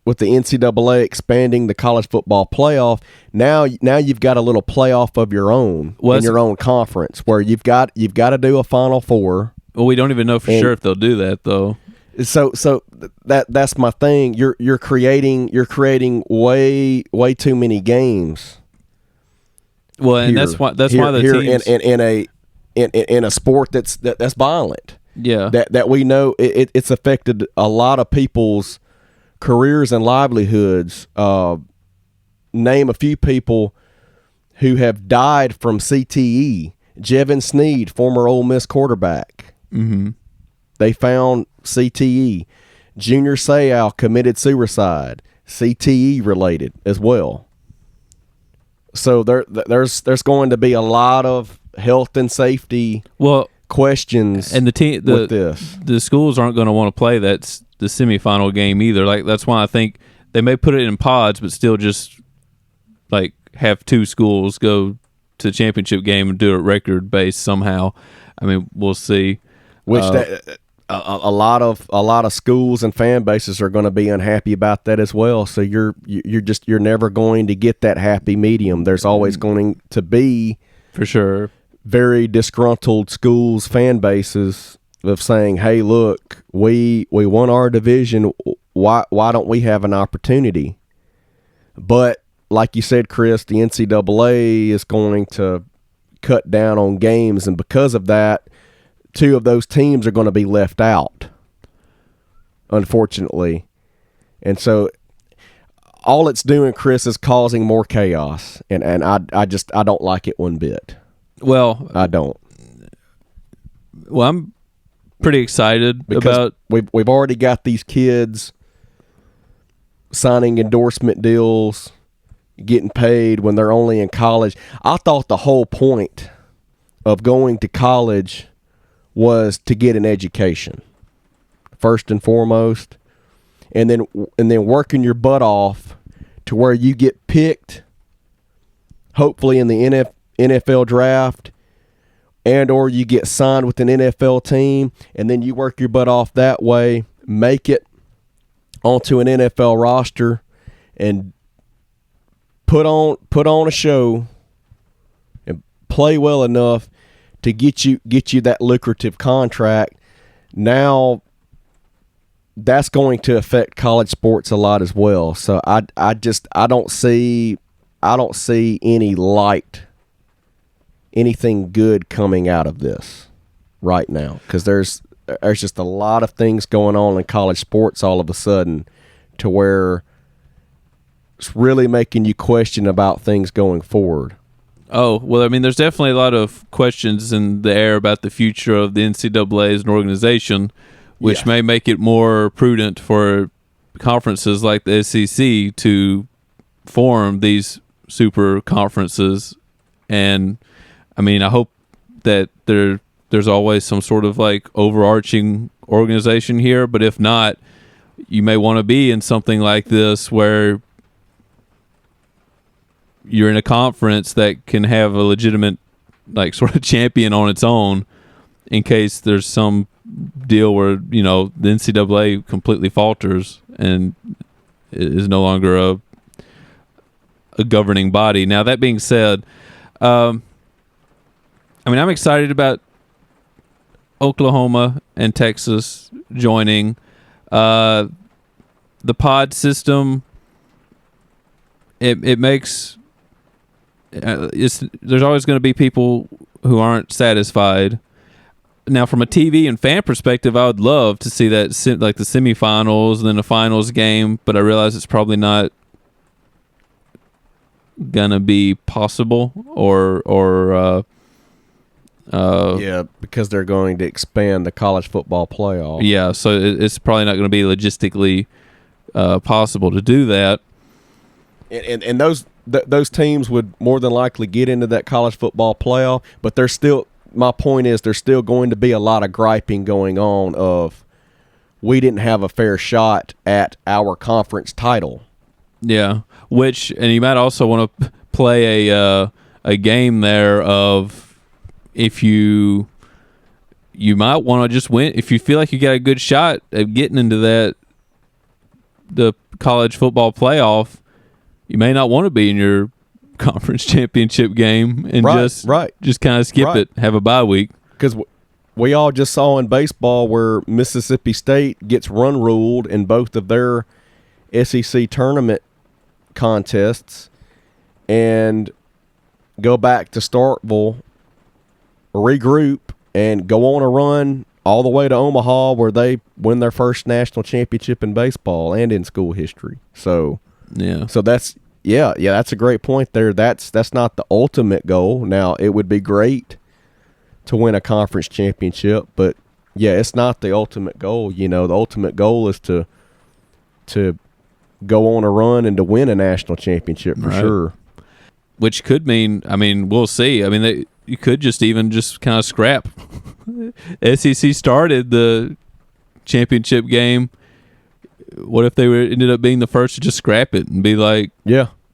NCAA expanding the college football playoff, now you've got a little playoff of your own in your own conference where you've got to do a Final Four. Well, we don't even know for sure if they'll do that though. So that's my thing. You're creating way too many games. Well, and that's why the teams in a sport that's violent. Yeah, that we know it's affected a lot of people's careers and livelihoods. Name a few people who have died from CTE. Jevin Sneed, former Ole Miss quarterback. Mm-hmm. They found CTE. Junior Seau committed suicide, CTE related as well. So there's going to be a lot of health and safety questions, and with this. The schools aren't going to want to play the semifinal game either. Like, that's why I think they may put it in pods, but still just like have 2 schools go to the championship game and do it record based somehow. I mean, we'll see. Which a lot of schools and fan bases are going to be unhappy about that as well. So you're never going to get that happy medium. There's always going to be, for sure, very disgruntled schools, fan bases of saying, "Hey, look, we won our division. Why don't we have an opportunity?" But like you said, Chris, the NCAA is going to cut down on games, and because of that, 2 of those teams are going to be left out, unfortunately. And so all it's doing, Chris, is causing more chaos, and I don't like it one bit. Well, I don't. Well, I'm pretty excited because we've already got these kids signing endorsement deals, getting paid when they're only in college. I thought the whole point of going to college was to get an education, first and foremost, and then working your butt off to where you get picked, hopefully in the NFL draft, and or you get signed with an NFL team, and then you work your butt off that way, make it onto an NFL roster and put on a show and play well enough to get you that lucrative contract. Now that's going to affect college sports a lot as well. So I don't see anything good coming out of this right now, because there's just a lot of things going on in college sports all of a sudden to where it's really making you question about things going forward. Oh, well, I mean, there's definitely a lot of questions in the air about the future of the NCAA as an organization, which may make it more prudent for conferences like the SEC to form these super conferences. And, I mean, I hope that there's always some sort of like overarching organization here, but if not, you may want to be in something like this where you're in a conference that can have a legitimate like sort of champion on its own in case there's some deal where, you know, the NCAA completely falters and is no longer a governing body. Now, that being said, I mean, I'm excited about Oklahoma and Texas joining. The pod system, it makes there's always going to be people who aren't satisfied. Now, from a TV and fan perspective, I would love to see that, like the semifinals and then the finals game, but I realize it's probably not gonna be possible, or because they're going to expand the college football playoff. Yeah, so it's probably not going to be logistically possible to do that. And those teams would more than likely get into that college football playoff, but there's still, my point is, there's still going to be a lot of griping going on of we didn't have a fair shot at our conference title. Yeah, and you might also want to play a game there of if you might want to just win if you feel like you got a good shot at getting into the college football playoff. You may not want to be in your conference championship game and just kind of skip it, have a bye week. Because we all just saw in baseball where Mississippi State gets run ruled in both of their SEC tournament contests and go back to Starkville, regroup, and go on a run all the way to Omaha where they win their first national championship in baseball and in school history. So that's that's a great point there. That's not the ultimate goal. Now, it would be great to win a conference championship, but it's not the ultimate goal. You know, the ultimate goal is to go on a run and to win a national championship for sure. Which could mean, I mean, we'll see. I mean, you could just kind of scrap. SEC started the championship game. What if they ended up being the first to just scrap it and be like,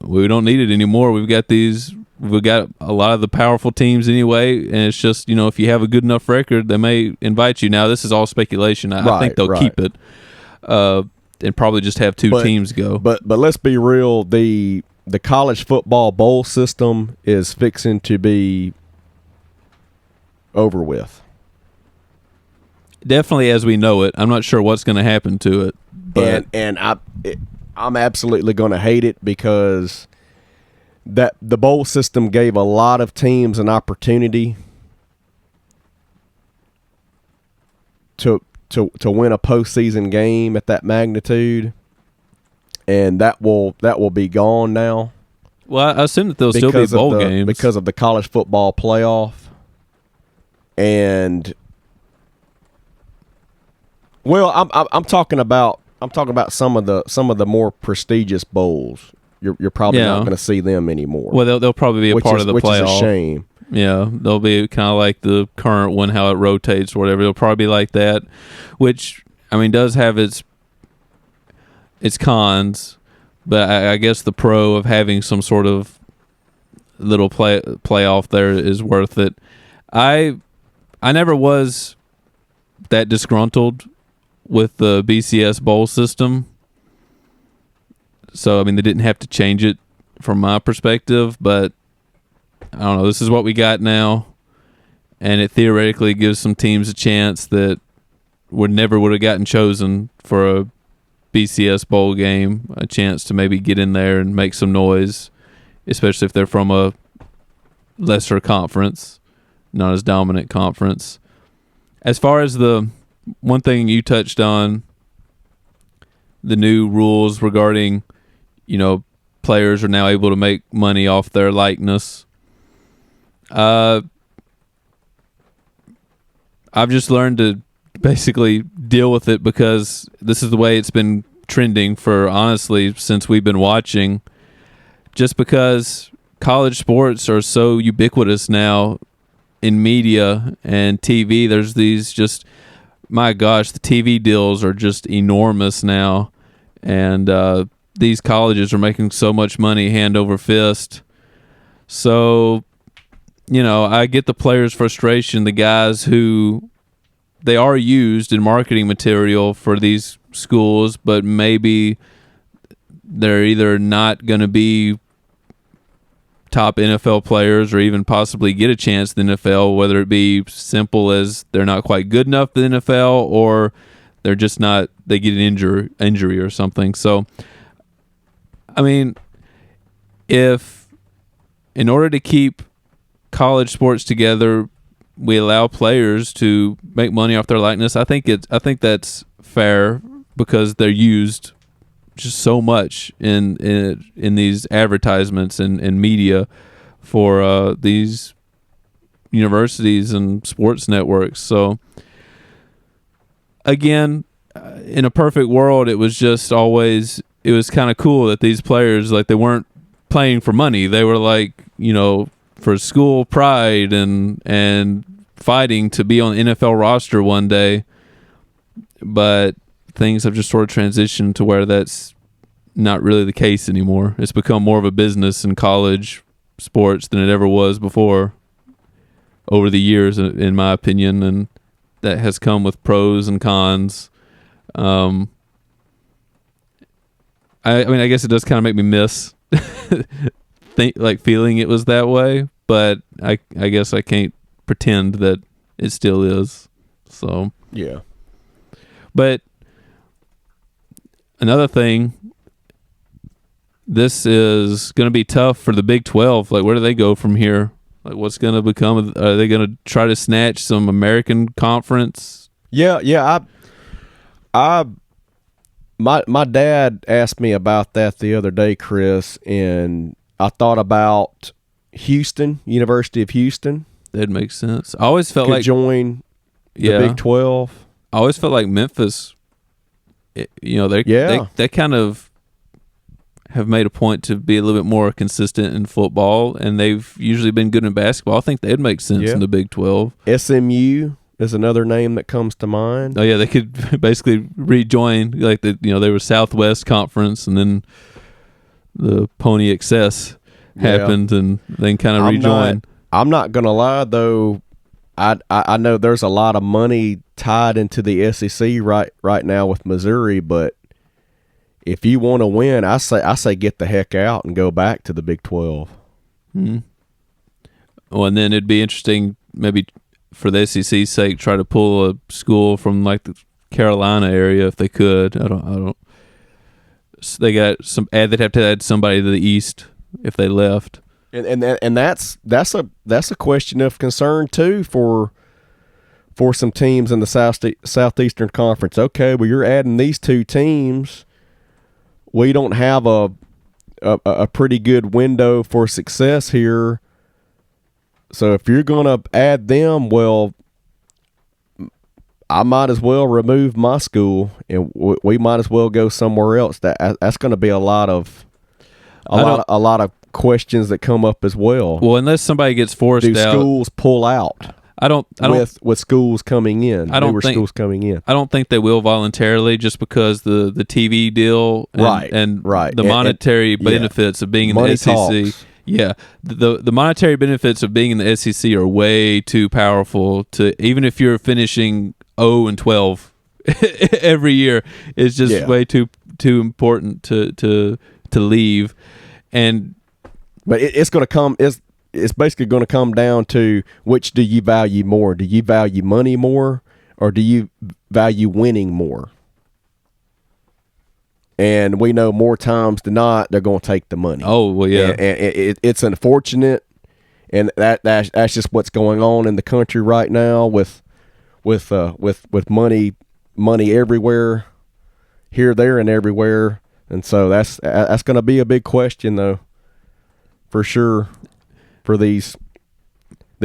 we don't need it anymore. We've got a lot of the powerful teams anyway, and it's just, you know, if you have a good enough record, they may invite you. Now, this is all speculation. I think they'll keep it and probably just have two teams go. But let's be real. The college football bowl system is fixing to be over with. Definitely as we know it. I'm not sure what's going to happen to it. But I'm absolutely going to hate it because that the bowl system gave a lot of teams an opportunity to win a postseason game at that magnitude, and that will be gone now. Well, I assume that there'll still be bowl games because of the college football playoff, and I'm talking about some of the more prestigious bowls. You're probably not going to see them anymore. Well, they'll probably be a part of the playoff. Which is a shame. Yeah, they'll be kind of like the current one, how it rotates or whatever. They'll probably be like that, which, I mean, does have its cons, but I guess the pro of having some sort of little playoff there is worth it. I never was that disgruntled with the BCS bowl system. So, I mean, they didn't have to change it from my perspective, but I don't know. This is what we got now, and it theoretically gives some teams a chance that would have gotten chosen for a BCS bowl game, a chance to maybe get in there and make some noise, especially if they're from a lesser conference, not as dominant conference. As far as the one thing you touched on, the new rules regarding, players are now able to make money off their likeness. I've just learned to basically deal with it because this is the way it's been trending for, honestly, since we've been watching. Just because college sports are so ubiquitous now in media and TV, there's these just, my gosh, the TV deals are just enormous now. And these colleges are making so much money hand over fist. So, I get the players' frustration, the guys who they are used in marketing material for these schools, but maybe they're either not going to be top NFL players or even possibly get a chance in the NFL, whether it be simple as they're not quite good enough in the NFL or they're just not, they get an injury or something. So, I mean, if in order to keep college sports together, we allow players to make money off their likeness, I think that's fair because they're used just so much in these advertisements and media for these universities and sports networks. So again, in a perfect world, it was kind of cool that these players, like, they weren't playing for money. They were like, for school pride and fighting to be on the NFL roster one day. But things have just sort of transitioned to where that's not really the case anymore. It's become more of a business in college sports than it ever was before over the years, in my opinion, and that has come with pros and cons. I guess it does kind of make me miss feeling it was that way, but I guess I can't pretend that it still is. So yeah. But another thing, this is going to be tough for the Big 12. Like, where do they go from here? Like, what's going to become? Are they going to try to snatch some American conference? Yeah. My dad asked me about that the other day, Chris, and I thought about Houston, University of Houston. That makes sense. I always felt like join the Big 12. I always felt like Memphis. They kind of have made a point to be a little bit more consistent in football, and they've usually been good in basketball. I think they'd make sense in the Big 12. SMU is another name that comes to mind. Oh yeah, they could basically rejoin, like they were Southwest Conference, and then the Pony Excess happened, and then kind of rejoin. I'm not gonna lie though, I know there's a lot of money tied into the SEC right now with Missouri, but if you want to win, I say get the heck out and go back to the Big 12. Hmm. Well, and then it'd be interesting, maybe for the SEC's sake, try to pull a school from like the Carolina area if they could. I don't. So they got they'd have to add somebody to the East if they left. And that's a question of concern too for some teams in the Southeastern Conference. Okay, well, you're adding these two teams. We don't have a pretty good window for success here. So if you're going to add them, well, I might as well remove my school, and we might as well go somewhere else. That's going to be a lot of questions that come up as well. Well, unless somebody gets forced out, do schools pull out? With schools coming in, schools coming in. I don't think they will voluntarily, just because the TV deal and the monetary benefits of being in the SEC. Talks. Yeah, the monetary benefits of being in the SEC are way too powerful to, even if you're finishing 0-12 every year is just way too important to leave. But it's going to come. It's basically going to come down to which do you value more? Do you value money more, or do you value winning more? And we know more times than not they're going to take the money. Oh well, yeah. And it's unfortunate, and that's just what's going on in the country right now with money everywhere, here, there, and everywhere. And so that's going to be a big question, though, for sure, for these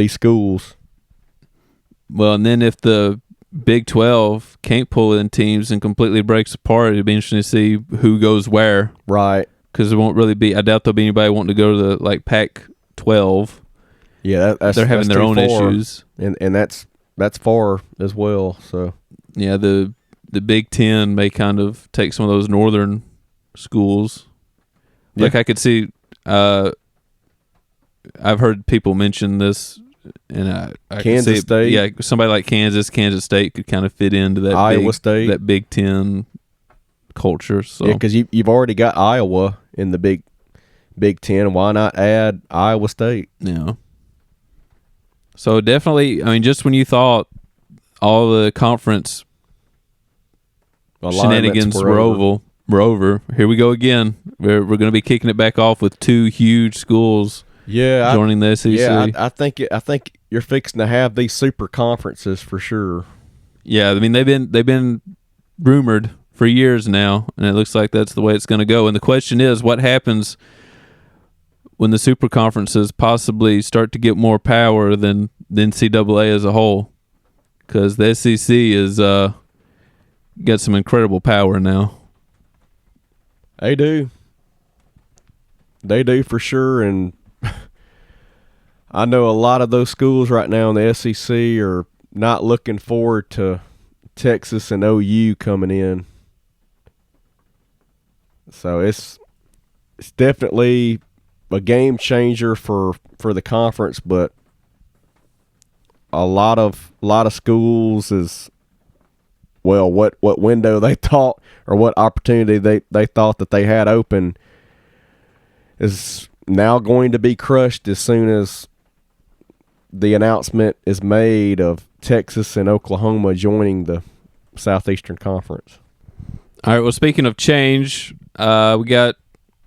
schools. Well, and then if the Big 12 can't pull in teams and completely breaks apart, it'd be interesting to see who goes where. Right. Because there won't really be. I doubt there'll be anybody wanting to go to the Pac-12. Yeah, they're having their own issues, and that's far as well. So yeah, the Big 10 may kind of take some of those northern schools. Yeah. Like I could see. I've heard people mention this, and I Kansas State. Yeah, somebody like Kansas State could kind of fit into that Iowa State, that Big 10 culture. So yeah, because you've already got Iowa in the Big 10. Why not add Iowa State? Yeah. So definitely, I mean, just when you thought all the conference shenanigans were over, here we go again. We're going to be kicking it back off with two huge schools. Yeah, joining the SEC. Yeah, I think you're fixing to have these super conferences for sure. Yeah, I mean they've been rumored for years now, and it looks like that's the way it's going to go. And the question is, what happens when the super conferences possibly start to get more power than the NCAA as a whole? Because the SEC is got some incredible power now. They do for sure, and I know a lot of those schools right now in the SEC are not looking forward to Texas and OU coming in. So it's definitely a game changer for the conference, but a lot of schools is, well, what window they thought or what opportunity they thought that they had open is now going to be crushed as soon as the announcement is made of Texas and Oklahoma joining the Southeastern Conference. All right, well, speaking of change, we got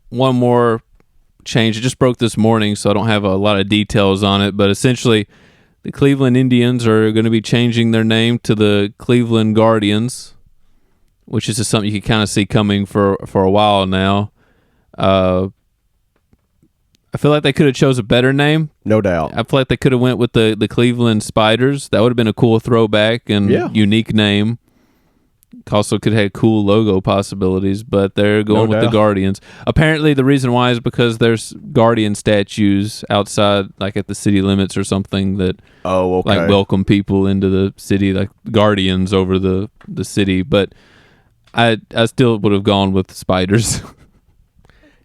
one more change. It just broke this morning, so I don't have a lot of details on it, but essentially the Cleveland Indians are going to be changing their name to the Cleveland Guardians, which is just something you can kind of see coming for a while now. I feel like they could have chose a better name. No doubt. I feel like they could have went with the Cleveland Spiders. That would have been a cool throwback and unique name. Also could have had cool logo possibilities, but they're going with the Guardians. Apparently the reason why is because there's Guardian statues outside, like at the city limits or something, that like welcome people into the city, like Guardians over the city. But I still would have gone with the Spiders.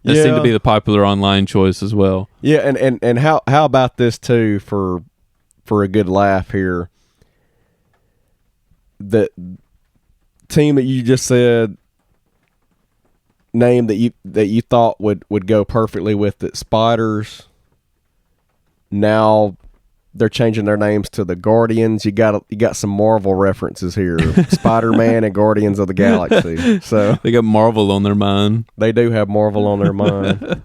That seemed to be the popular online choice as well. Yeah, and how about this too for a good laugh here? The team that you just said name that you thought would go perfectly with it, Spiders. Now they're changing their names to the Guardians. You got some Marvel references here. Spider-Man and Guardians of the Galaxy. So they got Marvel on their mind. They do have Marvel on their mind.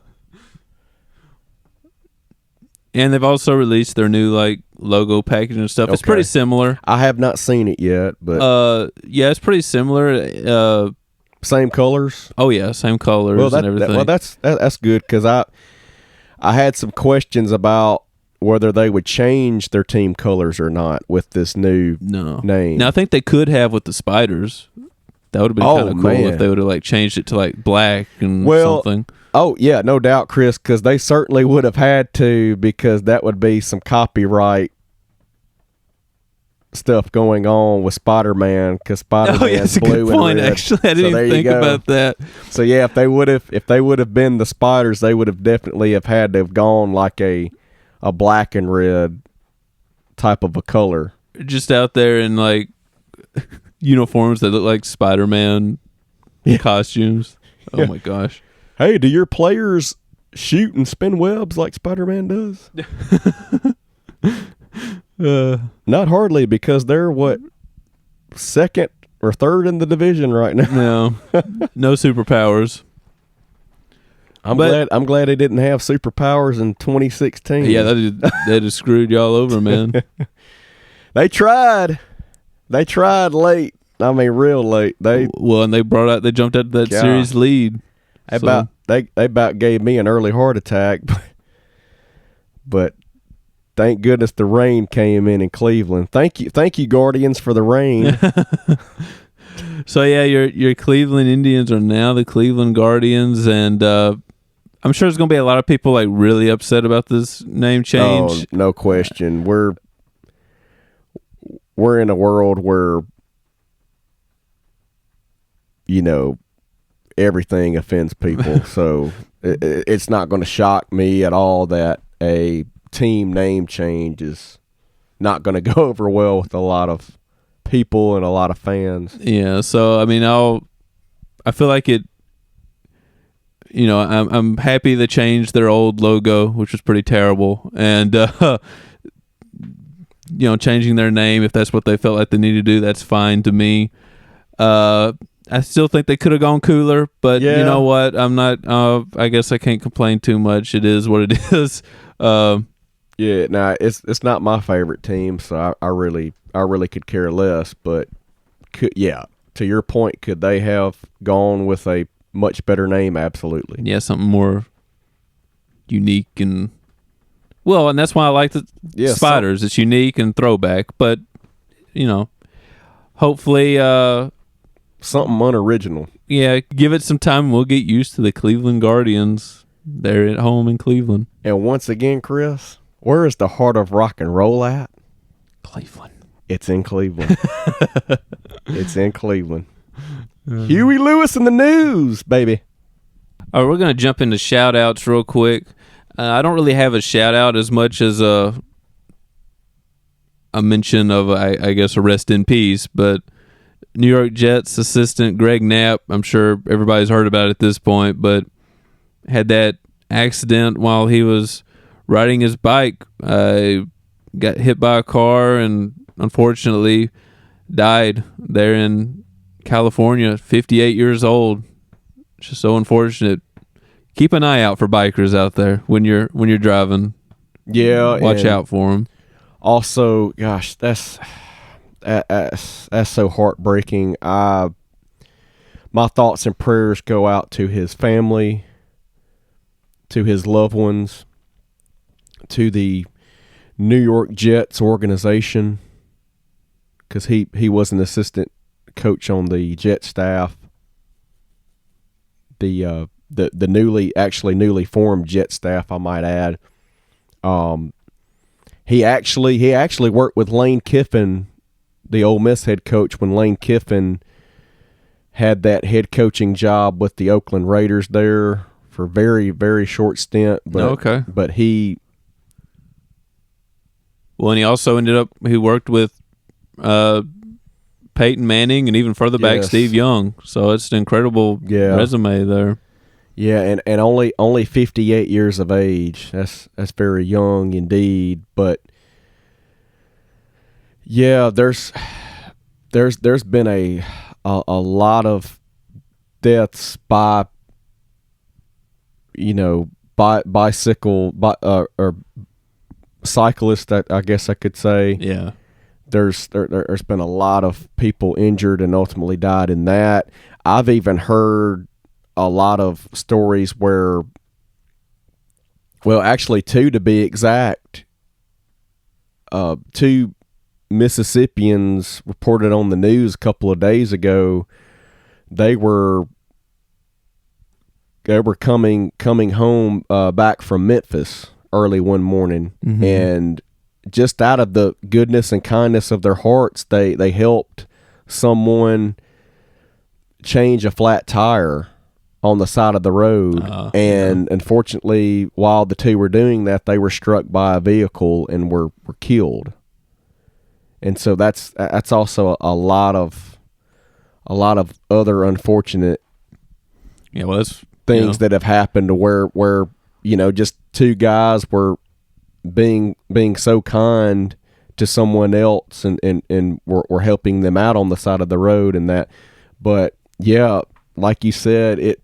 And they've also released their new logo package and stuff. Okay. It's pretty similar. I have not seen it yet, but yeah, it's pretty similar. Same colors. Oh yeah, same colors and everything. That's good because I had some questions about whether they would change their team colors or not with this new name. Now I think they could have with the Spiders. That would have been kind of cool if they would have changed it to black and something. Oh yeah, no doubt, Chris, because they certainly would have had to, because that would be some copyright stuff going on with Spider-Man, because Spider-Man's blue and red. Actually, I didn't even think about that. So yeah, if they would have been the Spiders, they would have definitely had to have gone like a black and red type of a color. Just out there in uniforms that look like Spider-Man costumes. Oh my gosh. Hey, do your players shoot and spin webs like Spider-Man does? Not hardly, because they're second or third in the division right now. No superpowers. I'm glad they didn't have superpowers in 2016. Yeah, that just screwed y'all over, man. They tried late. I mean, real late. And they jumped out that series lead. They about gave me an early heart attack, but thank goodness the rain came in Cleveland. Thank you, Guardians, for the rain. So yeah, your Cleveland Indians are now the Cleveland Guardians, and I'm sure there's going to be a lot of people like really upset about this name change. Oh, no question. We're in a world where, everything offends people. So it's not going to shock me at all that a team name change is not going to go over well with a lot of people and a lot of fans. Yeah. So, I mean, I feel like it, I'm happy they changed their old logo, which was pretty terrible. And, changing their name, if that's what they felt like they needed to do, that's fine to me. I still think they could have gone cooler, but you know what? I'm not. I guess I can't complain too much. It is what it is. It's not my favorite team, so I really could care less. But to your point, could they have gone with a much better name? Absolutely. Yeah, something more unique and that's why I like the Spiders. It's unique and throwback, but hopefully. Something unoriginal. Yeah, give it some time and we'll get used to the Cleveland Guardians. They're at home in Cleveland. And once again, Chris, where is the heart of rock and roll at? Cleveland. It's in Cleveland. It's in Cleveland. Huey Lewis in the news, baby. All right, we're going to jump into shout-outs real quick. I don't really have a shout-out as much as a mention of, I guess, a rest in peace, but New York Jets assistant Greg Knapp, I'm sure everybody's heard about it at this point, but had that accident while he was riding his bike. Got hit by a car and unfortunately died there in California, 58 years old. It's just so unfortunate. Keep an eye out for bikers out there when you're driving. Yeah, watch out for them. Also, gosh, that's so heartbreaking. My thoughts and prayers go out to his family, to his loved ones, to the New York Jets organization, because he was an assistant coach on the Jet staff. The newly formed Jet staff, I might add. He actually worked with Lane Kiffin, the Ole Miss head coach, when Lane Kiffin had that head coaching job with the Oakland Raiders there for a very, very short stint. But he... Well, and he also he worked with Peyton Manning and even further back, Steve Young. So it's an incredible resume there. Yeah, and only 58 years of age. That's very young indeed. But yeah, there's been a lot of deaths by bicycle or cyclists, that I guess I could say. Yeah. There's been a lot of people injured and ultimately died in that. I've even heard a lot of stories where, well, actually two to be exact, two Mississippians reported on the news a couple of days ago. They were coming home back from Memphis early one morning, and just out of the goodness and kindness of their hearts, they helped someone change a flat tire on the side of the road. And unfortunately, while the two were doing that, they were struck by a vehicle and were killed. And so that's also a lot of a lot of other unfortunate things that have happened to where just two guys were being so kind to someone else and were helping them out on the side of the road and that. But yeah, like you said,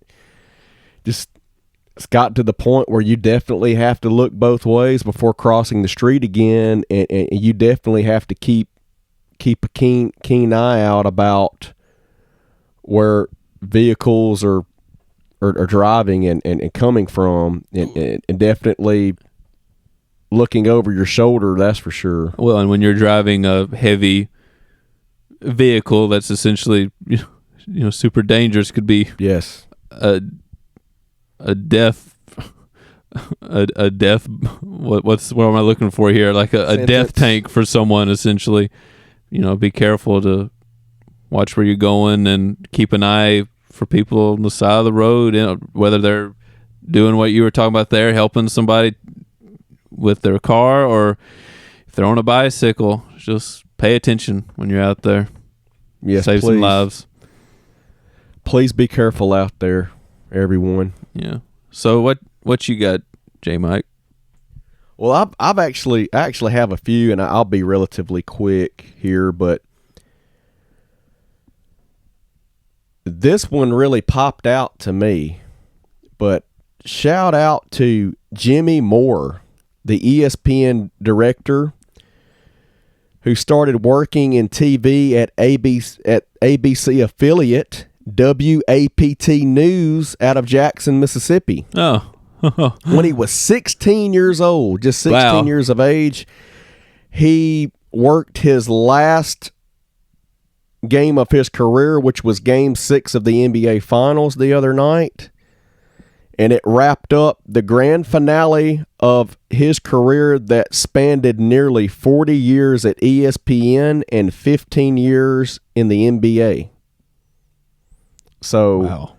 it's got to the point where you definitely have to look both ways before crossing the street again, and you definitely have to keep a keen eye out about where vehicles are driving and coming from, and definitely looking over your shoulder, that's for sure. Well, and when you're driving a heavy vehicle that's essentially super dangerous, could be a death what am I looking for here, like a death tank for someone, essentially. Be careful to watch where you're going and keep an eye for people on the side of the road, whether they're doing what you were talking about there, helping somebody with their car, or if they're on a bicycle. Just pay attention when you're out there. Yes, save some lives. Please be careful out there, everyone. Yeah. So what you got, J. Mike? Well, I've actually have a few, and I'll be relatively quick here, but this one really popped out to me. But shout out to Jimmy Moore, the ESPN director who started working in TV at ABC affiliate WAPT News out of Jackson, Mississippi. Oh. When he was 16 years old, just 16 years of age, he worked his last game of his career, which was Game 6 of the NBA Finals the other night. And it wrapped up the grand finale of his career that spanned nearly 40 years at ESPN and 15 years in the NBA. So,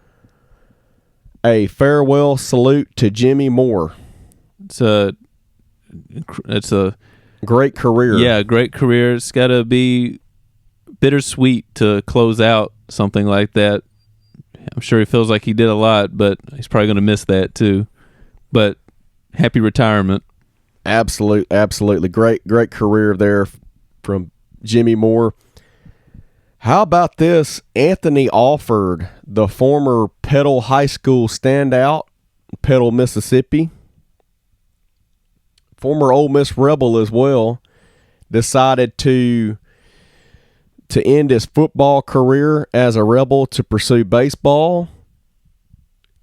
a farewell salute to Jimmy Moore. It's a great career. Yeah, great career. It's got to be bittersweet to close out something like that. I'm sure he feels like he did a lot, but he's probably going to miss that too. But happy retirement. Absolutely. Great career there from Jimmy Moore. How about this? Anthony Alford, the former Petal High School standout, Petal, Mississippi, former Ole Miss Rebel as well, decided to end his football career as a Rebel to pursue baseball.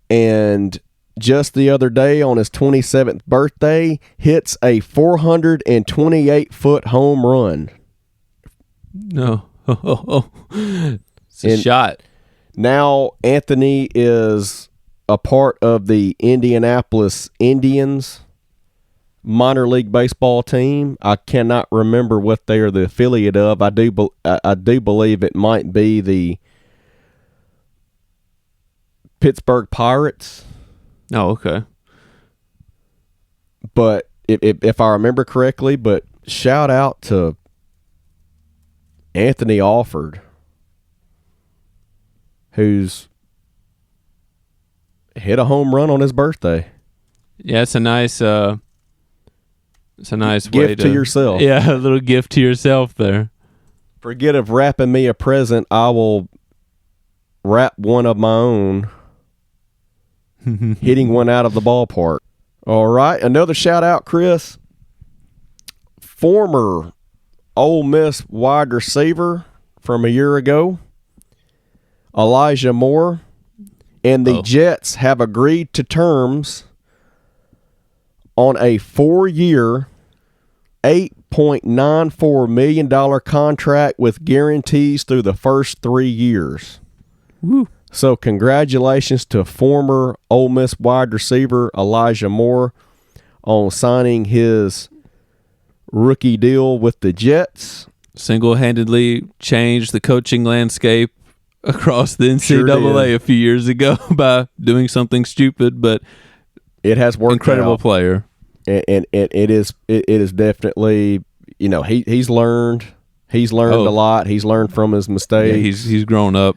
And just the other day, on his 27th birthday, hits a 428-foot home run. No. It's a shot. Now Anthony is a part of the Indianapolis Indians minor league baseball team. I cannot remember what they are the affiliate of. I do believe it might be the Pittsburgh Pirates. Oh, okay. But if I remember correctly, but shout out to Anthony Alford, who's hit a home run on his birthday. Yeah, it's a nice gift way to yourself. Yeah, a little gift to yourself there. Forget of wrapping me a present, I will wrap one of my own, hitting one out of the ballpark. All right, another shout out, Chris. Former Ole Miss wide receiver from a year ago, Elijah Moore, and the Jets have agreed to terms on a 4-year, $8.94 million contract with guarantees through the first 3 years. Woo. So congratulations to former Ole Miss wide receiver Elijah Moore on signing his rookie deal with the Jets. Single-handedly changed the coaching landscape across the NCAA a few years ago by doing something stupid, but it has worked. Incredible out. Player. And it is definitely, he's learned a lot. He's learned from his mistakes. Yeah, he's grown up.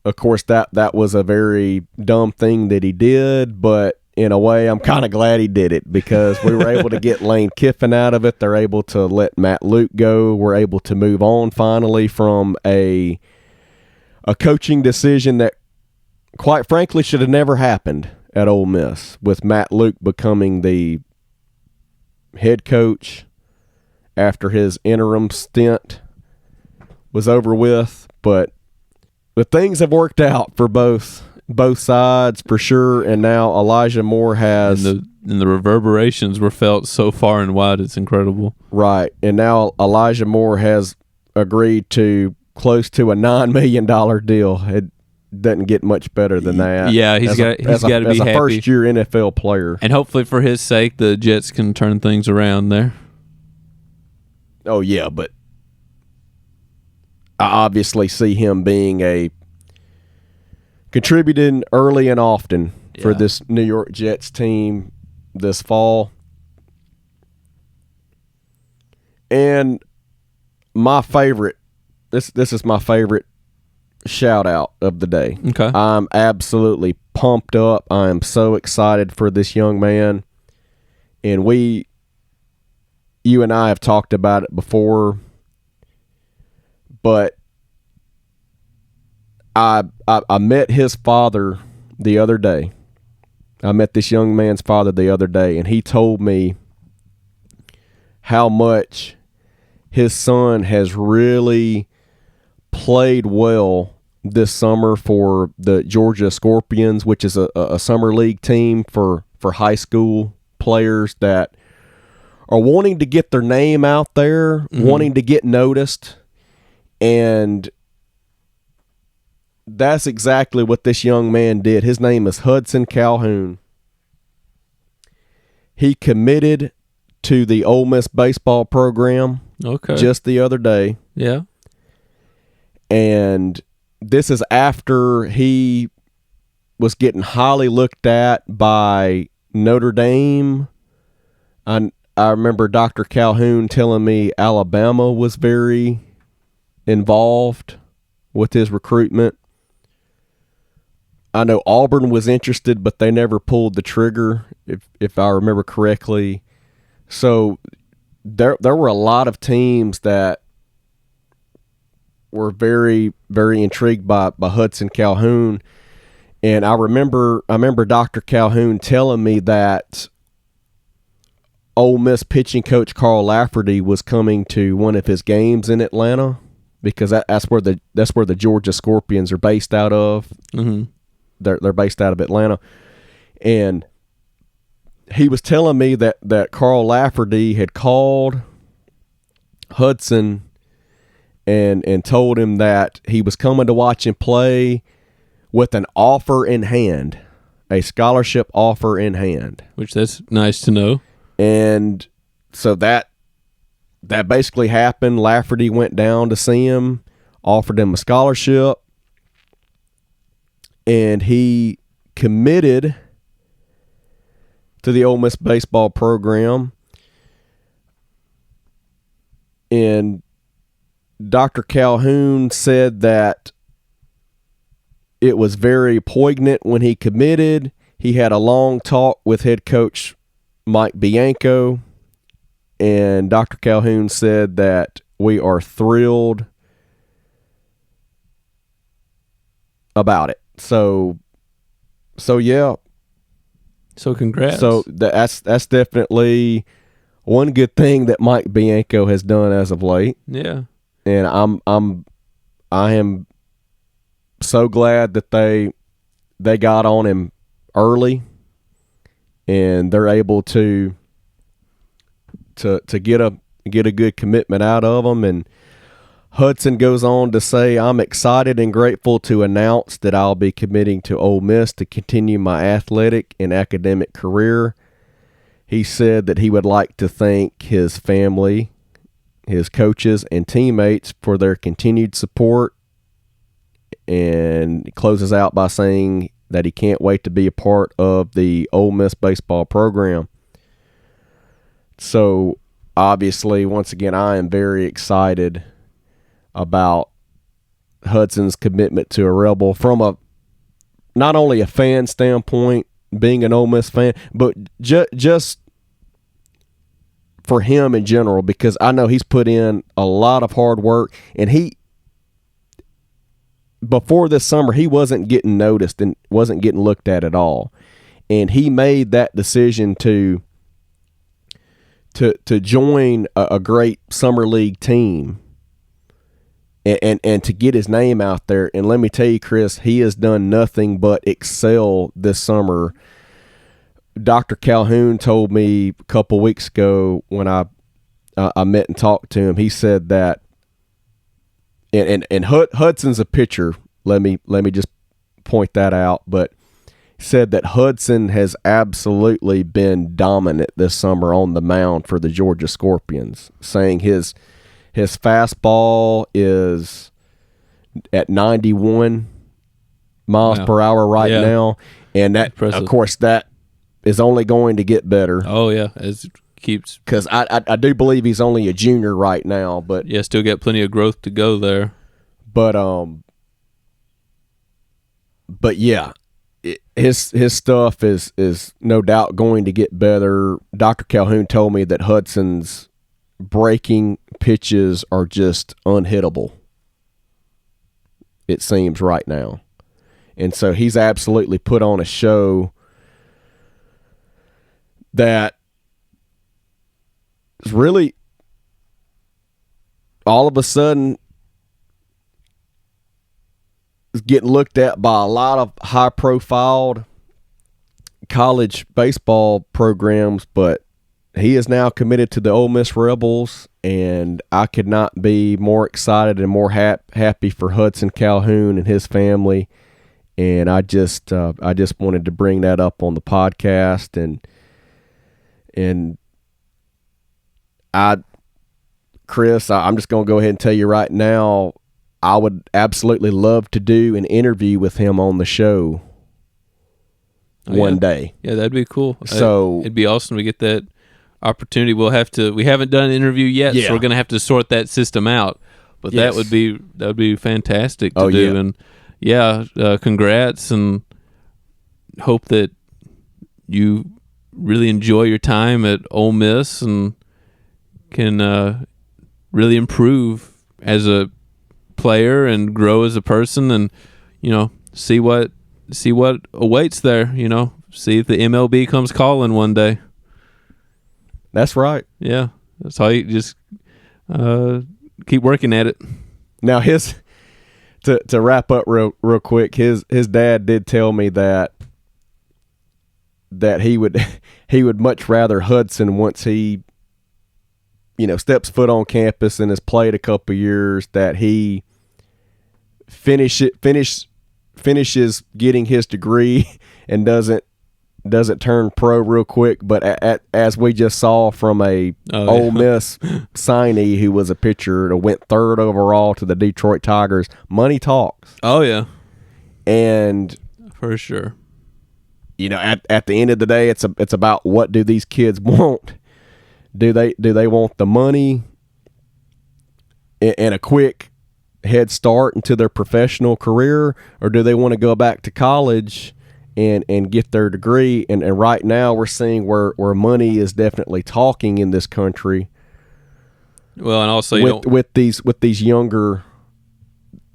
of course, that was a very dumb thing that he did, but in a way, I'm kind of glad he did it because we were able to get Lane Kiffin out of it. They're able to let Matt Luke go. We're able to move on finally from a coaching decision that, quite frankly, should have never happened at Ole Miss, with Matt Luke becoming the head coach after his interim stint was over with. But things have worked out for both sides for sure, and now Elijah Moore has... And the reverberations were felt so far and wide, it's incredible. Right, and now Elijah Moore has agreed to close to a $9 million deal. It doesn't get much better than that. Yeah, he's got to be happy. As a first-year NFL player. And hopefully for his sake, the Jets can turn things around there. Oh, yeah, but I obviously see him being contributing early and often for this New York Jets team this fall. And my favorite, this is my favorite shout out of the day. Okay. I'm absolutely pumped up. I am so excited for this young man. And you and I have talked about it before, but I met his father the other day. I met this young man's father the other day, and he told me how much his son has really played well this summer for the Georgia Scorpions, which is a summer league team for high school players that are wanting to get their name out there, wanting to get noticed, and that's exactly what this young man did. His name is Hudson Calhoun. He committed to the Ole Miss baseball program just the other day. Yeah. And this is after he was getting highly looked at by Notre Dame. I remember Dr. Calhoun telling me Alabama was very involved with his recruitment. I know Auburn was interested, but they never pulled the trigger, if I remember correctly. So there were a lot of teams that were very, very intrigued by Hudson Calhoun. And I remember Dr. Calhoun telling me that Ole Miss pitching coach Carl Lafferty was coming to one of his games in Atlanta, because that's where the Georgia Scorpions are based out of. Mm-hmm. They're based out of Atlanta, and he was telling me that Carl Lafferty had called Hudson and told him that he was coming to watch him play with an offer in hand, a scholarship offer in hand. Which that's nice to know. And so that basically happened. Lafferty went down to see him, offered him a scholarship, and he committed to the Ole Miss baseball program. And Dr. Calhoun said that it was very poignant when he committed. He had a long talk with head coach Mike Bianco, and Dr. Calhoun said that we are thrilled about it. So yeah. So congrats. So that's definitely one good thing that Mike Bianco has done as of late. Yeah. And I am so glad that they got on him early, and they're able to get a good commitment out of him. And Hudson goes on to say, "I'm excited and grateful to announce that I'll be committing to Ole Miss to continue my athletic and academic career." He said that he would like to thank his family, his coaches, and teammates for their continued support, and closes out by saying that he can't wait to be a part of the Ole Miss baseball program. So, obviously, once again, I am very excited about Hudson's commitment to a Rebel from not only a fan standpoint, being an Ole Miss fan, but just for him in general, because I know he's put in a lot of hard work, and before this summer, he wasn't getting noticed and wasn't getting looked at all. And he made that decision to join a great summer league team and to get his name out there. And let me tell you, Chris, he has done nothing but excel this summer. Dr. Calhoun told me a couple weeks ago when I met and talked to him, he said that, and Hudson's a pitcher. Let me just point that out. But he said that Hudson has absolutely been dominant this summer on the mound for the Georgia Scorpions, saying his fastball is at 91 miles per hour right now, and that impressive. Of course that is only going to get better. Oh yeah, as keeps, because I do believe he's only a junior right now, but yeah, still got plenty of growth to go there. But yeah, his stuff is no doubt going to get better. Dr. Calhoun told me that Hudson's breaking pitches are just unhittable, it seems right now. And so he's absolutely put on a show that is really all of a sudden is getting looked at by a lot of high-profile college baseball programs, but he is now committed to the Ole Miss Rebels, and I could not be more excited and more happy for Hudson Calhoun and his family. And I just wanted to bring that up on the podcast, and Chris, I'm just going to go ahead and tell you right now, I would absolutely love to do an interview with him on the show one day. Yeah, that'd be cool. So it'd be awesome to get that opportunity. We haven't done an interview yet, so we're going to have to sort that system out. But that would be fantastic to do. Yeah. And congrats, and hope that you really enjoy your time at Ole Miss and can really improve as a player and grow as a person, and see what awaits there. See if the MLB comes calling one day. That's right. Yeah, that's all. You just keep working at it. Now to wrap up real quick, his dad did tell me that he would much rather Hudson, once he steps foot on campus and has played a couple years, that he finishes getting his degree and doesn't turn pro real quick. But as we just saw from Ole Miss signee who was a pitcher that went 3rd overall to the Detroit Tigers, money talks. Oh yeah, and for sure. At the end of the day, it's about what do these kids want. Do they want the money and a quick head start into their professional career, or do they want to go back to college and get their degree? And right now we're seeing where money is definitely talking in this country. Well, and also with these younger,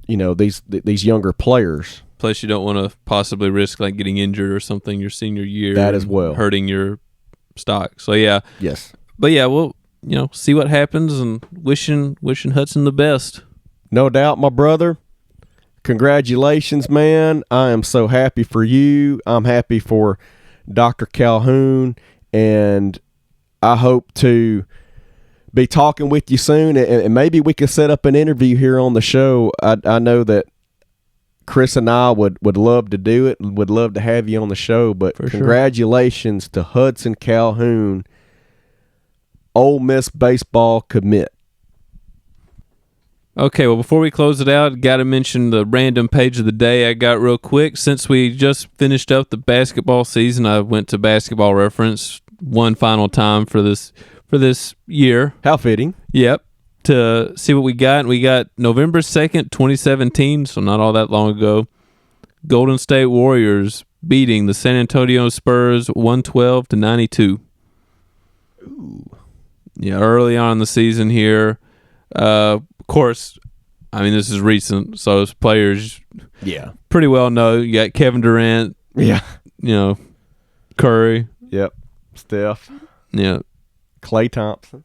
these younger players. Plus, you don't want to possibly risk like getting injured or something your senior year. That as well, hurting your stock. So yeah, yes. But yeah, we'll see what happens, and wishing Hudson the best. No doubt, my brother. Congratulations, man. I am so happy for you. I'm happy for Dr. Calhoun, and I hope to be talking with you soon, and maybe we could set up an interview here on the show. I know that Chris and I would love to do it, and would love to have you on the show, but congratulations to Hudson Calhoun, Ole Miss baseball commit. Okay, well, before we close it out, got to mention the random page of the day I got real quick. Since we just finished up the basketball season, I went to Basketball Reference one final time for this year. How fitting. Yep. to see what we got. We got November 2nd, 2017, so not all that long ago. Golden State Warriors beating the San Antonio Spurs 112-92. Ooh. Yeah, early on in the season here. Of course, I mean, this is recent, so those players pretty well know. You got Kevin Durant. Yeah. Curry. Yep. Steph. Yeah. Klay Thompson.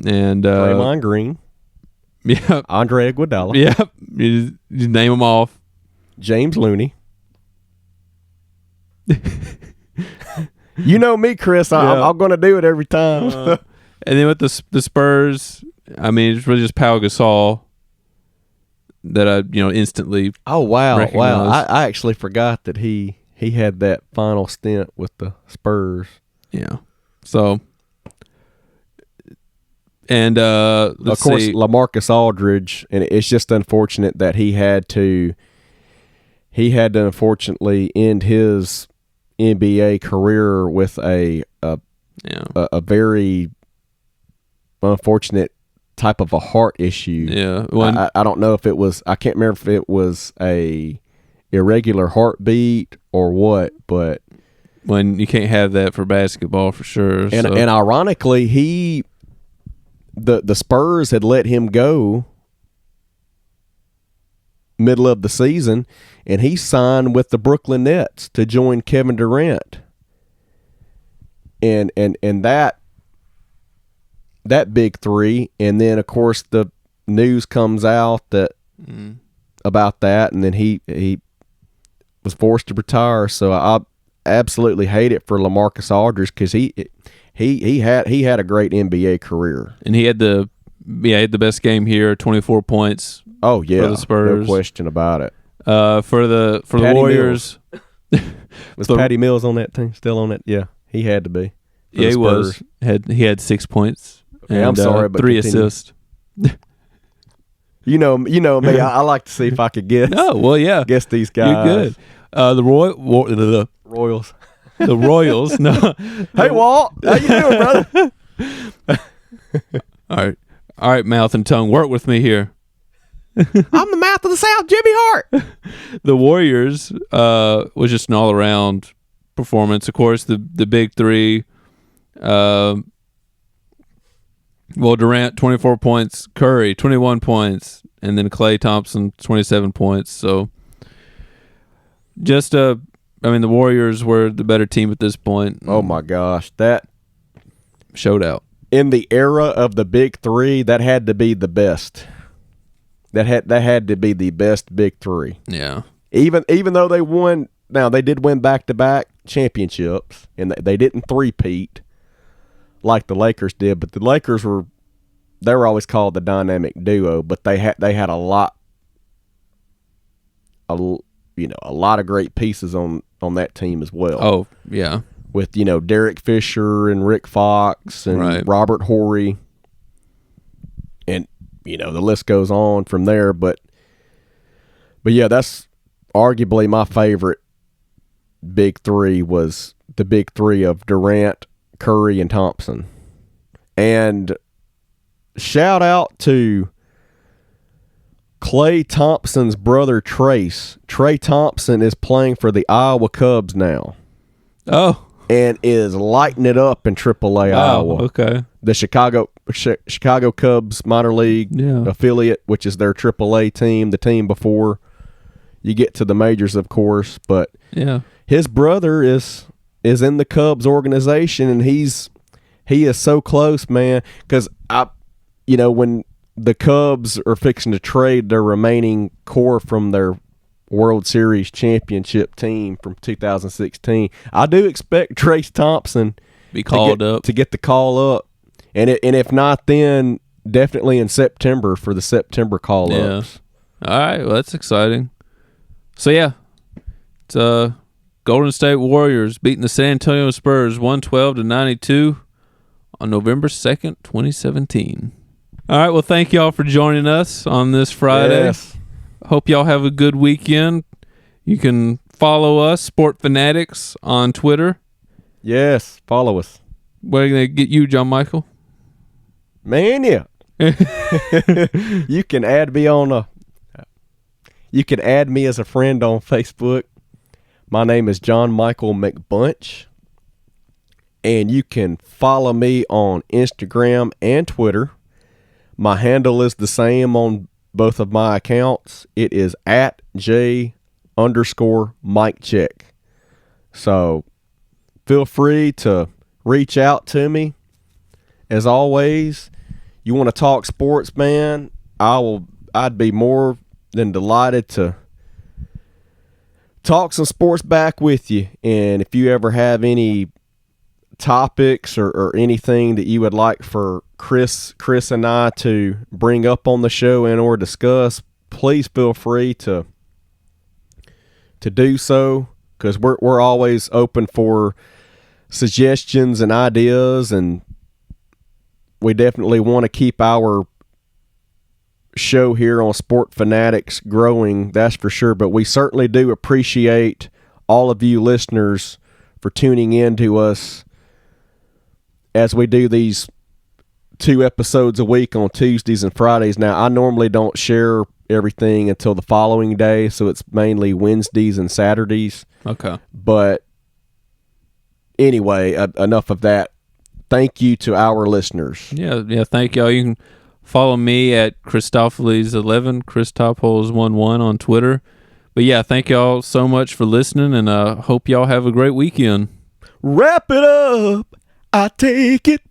And Draymond Green. Yeah. Andre Iguodala. Yep. You name them off. James Looney. You know me, Chris. I'm going to do it every time. And then with the Spurs, I mean, it's really just Pau Gasol that I instantly. Oh wow, recognized. Wow! I actually forgot that he had that final stint with the Spurs. Yeah. So. And of course, LaMarcus Aldridge, and it's just unfortunate that he had to unfortunately end his NBA career with a very unfortunate type of a heart issue. Yeah, I don't know if it was. I can't remember if it was a irregular heartbeat or what, but when you can't have that for basketball for sure. And ironically, the Spurs had let him go middle of the season, and he signed with the Brooklyn Nets to join Kevin Durant. And that big three, and then of course the news comes out that about that, and then he was forced to retire. So I absolutely hate it for LaMarcus Aldridge because he had a great NBA career, and he had the best game here, 24 points. Oh yeah, for the Spurs, no question about it. For the Warriors, was Patty Mills on that team? Still on it? Yeah, he had to be. Yeah, he was. He had 6 points. Okay, I'm sorry, but 3 assists. You know me. I like to see if I could guess. Oh well, yeah. Guess these guys. You're good. The Royals. The Royals. No. Hey Walt, how you doing, brother? All right, mouth and tongue. Work with me here. I'm the mouth of the South, Jimmy Hart. The Warriors was just an all around performance. Of course, the big three. Durant 24 points, Curry 21 points, and then Klay Thompson 27 points. So, the Warriors were the better team at this point. Oh my gosh, that showed out. In the era of the big three, that had to be the best. That had to be the best big three. Yeah. Even though they won, now they did win back-to-back championships, and they didn't three-peat like the Lakers did, but the Lakers were always called the dynamic duo, but they had a lot of great pieces on that team as well. Oh, yeah. With Derek Fisher and Rick Fox and Robert Horry, and the list goes on from there, but yeah, that's arguably my favorite big three was the big three of Durant, Curry, and Thompson. And shout out to Klay Thompson's brother Trace. Trey Thompson is playing for the Iowa Cubs now. Oh. And is lighting it up in AAA Iowa. Okay. The Chicago Cubs minor league affiliate, which is their AAA team, the team before you get to the majors, of course. But his brother is in the Cubs organization, and he is so close, man. Because when the Cubs are fixing to trade their remaining core from their World Series championship team from 2016, I do expect Trace Thompson be called up to get the call up, and if not, then definitely in September for the September call ups. All right, well, that's exciting. So it's Golden State Warriors beating the San Antonio Spurs 112-92 on November 2nd, 2017. All right, well, thank y'all for joining us on this Friday. Yes. Hope y'all have a good weekend. You can follow us, Sport Fanatics, on Twitter. Yes, follow us. Where are they get you, John Michael? Man, yeah. You can add me as a friend on Facebook. My name is John Michael McBunch. And you can follow me on Instagram and Twitter. My handle is the same on both of my accounts. It is at @J_MikeCheck. So feel free to reach out to me. As always, you want to talk sports, man, I'd be more than delighted to talk some sports back with you. And if you ever have any topics or anything that you would like for Chris and I to bring up on the show and or discuss, please feel free to do so, because we're always open for suggestions and ideas, and we definitely want to keep our show here on Sport Fanatics growing, that's for sure. But we certainly do appreciate all of you listeners for tuning in to us as we do these 2 episodes a week on Tuesdays and Fridays. Now, I normally don't share everything until the following day, so it's mainly Wednesdays and Saturdays. Okay. But anyway, enough of that. Thank you to our listeners. Yeah, thank y'all. You can follow me at Christopheles11, Christopholes11 on Twitter. But yeah, thank y'all so much for listening, and hope y'all have a great weekend. Wrap it up. I take it.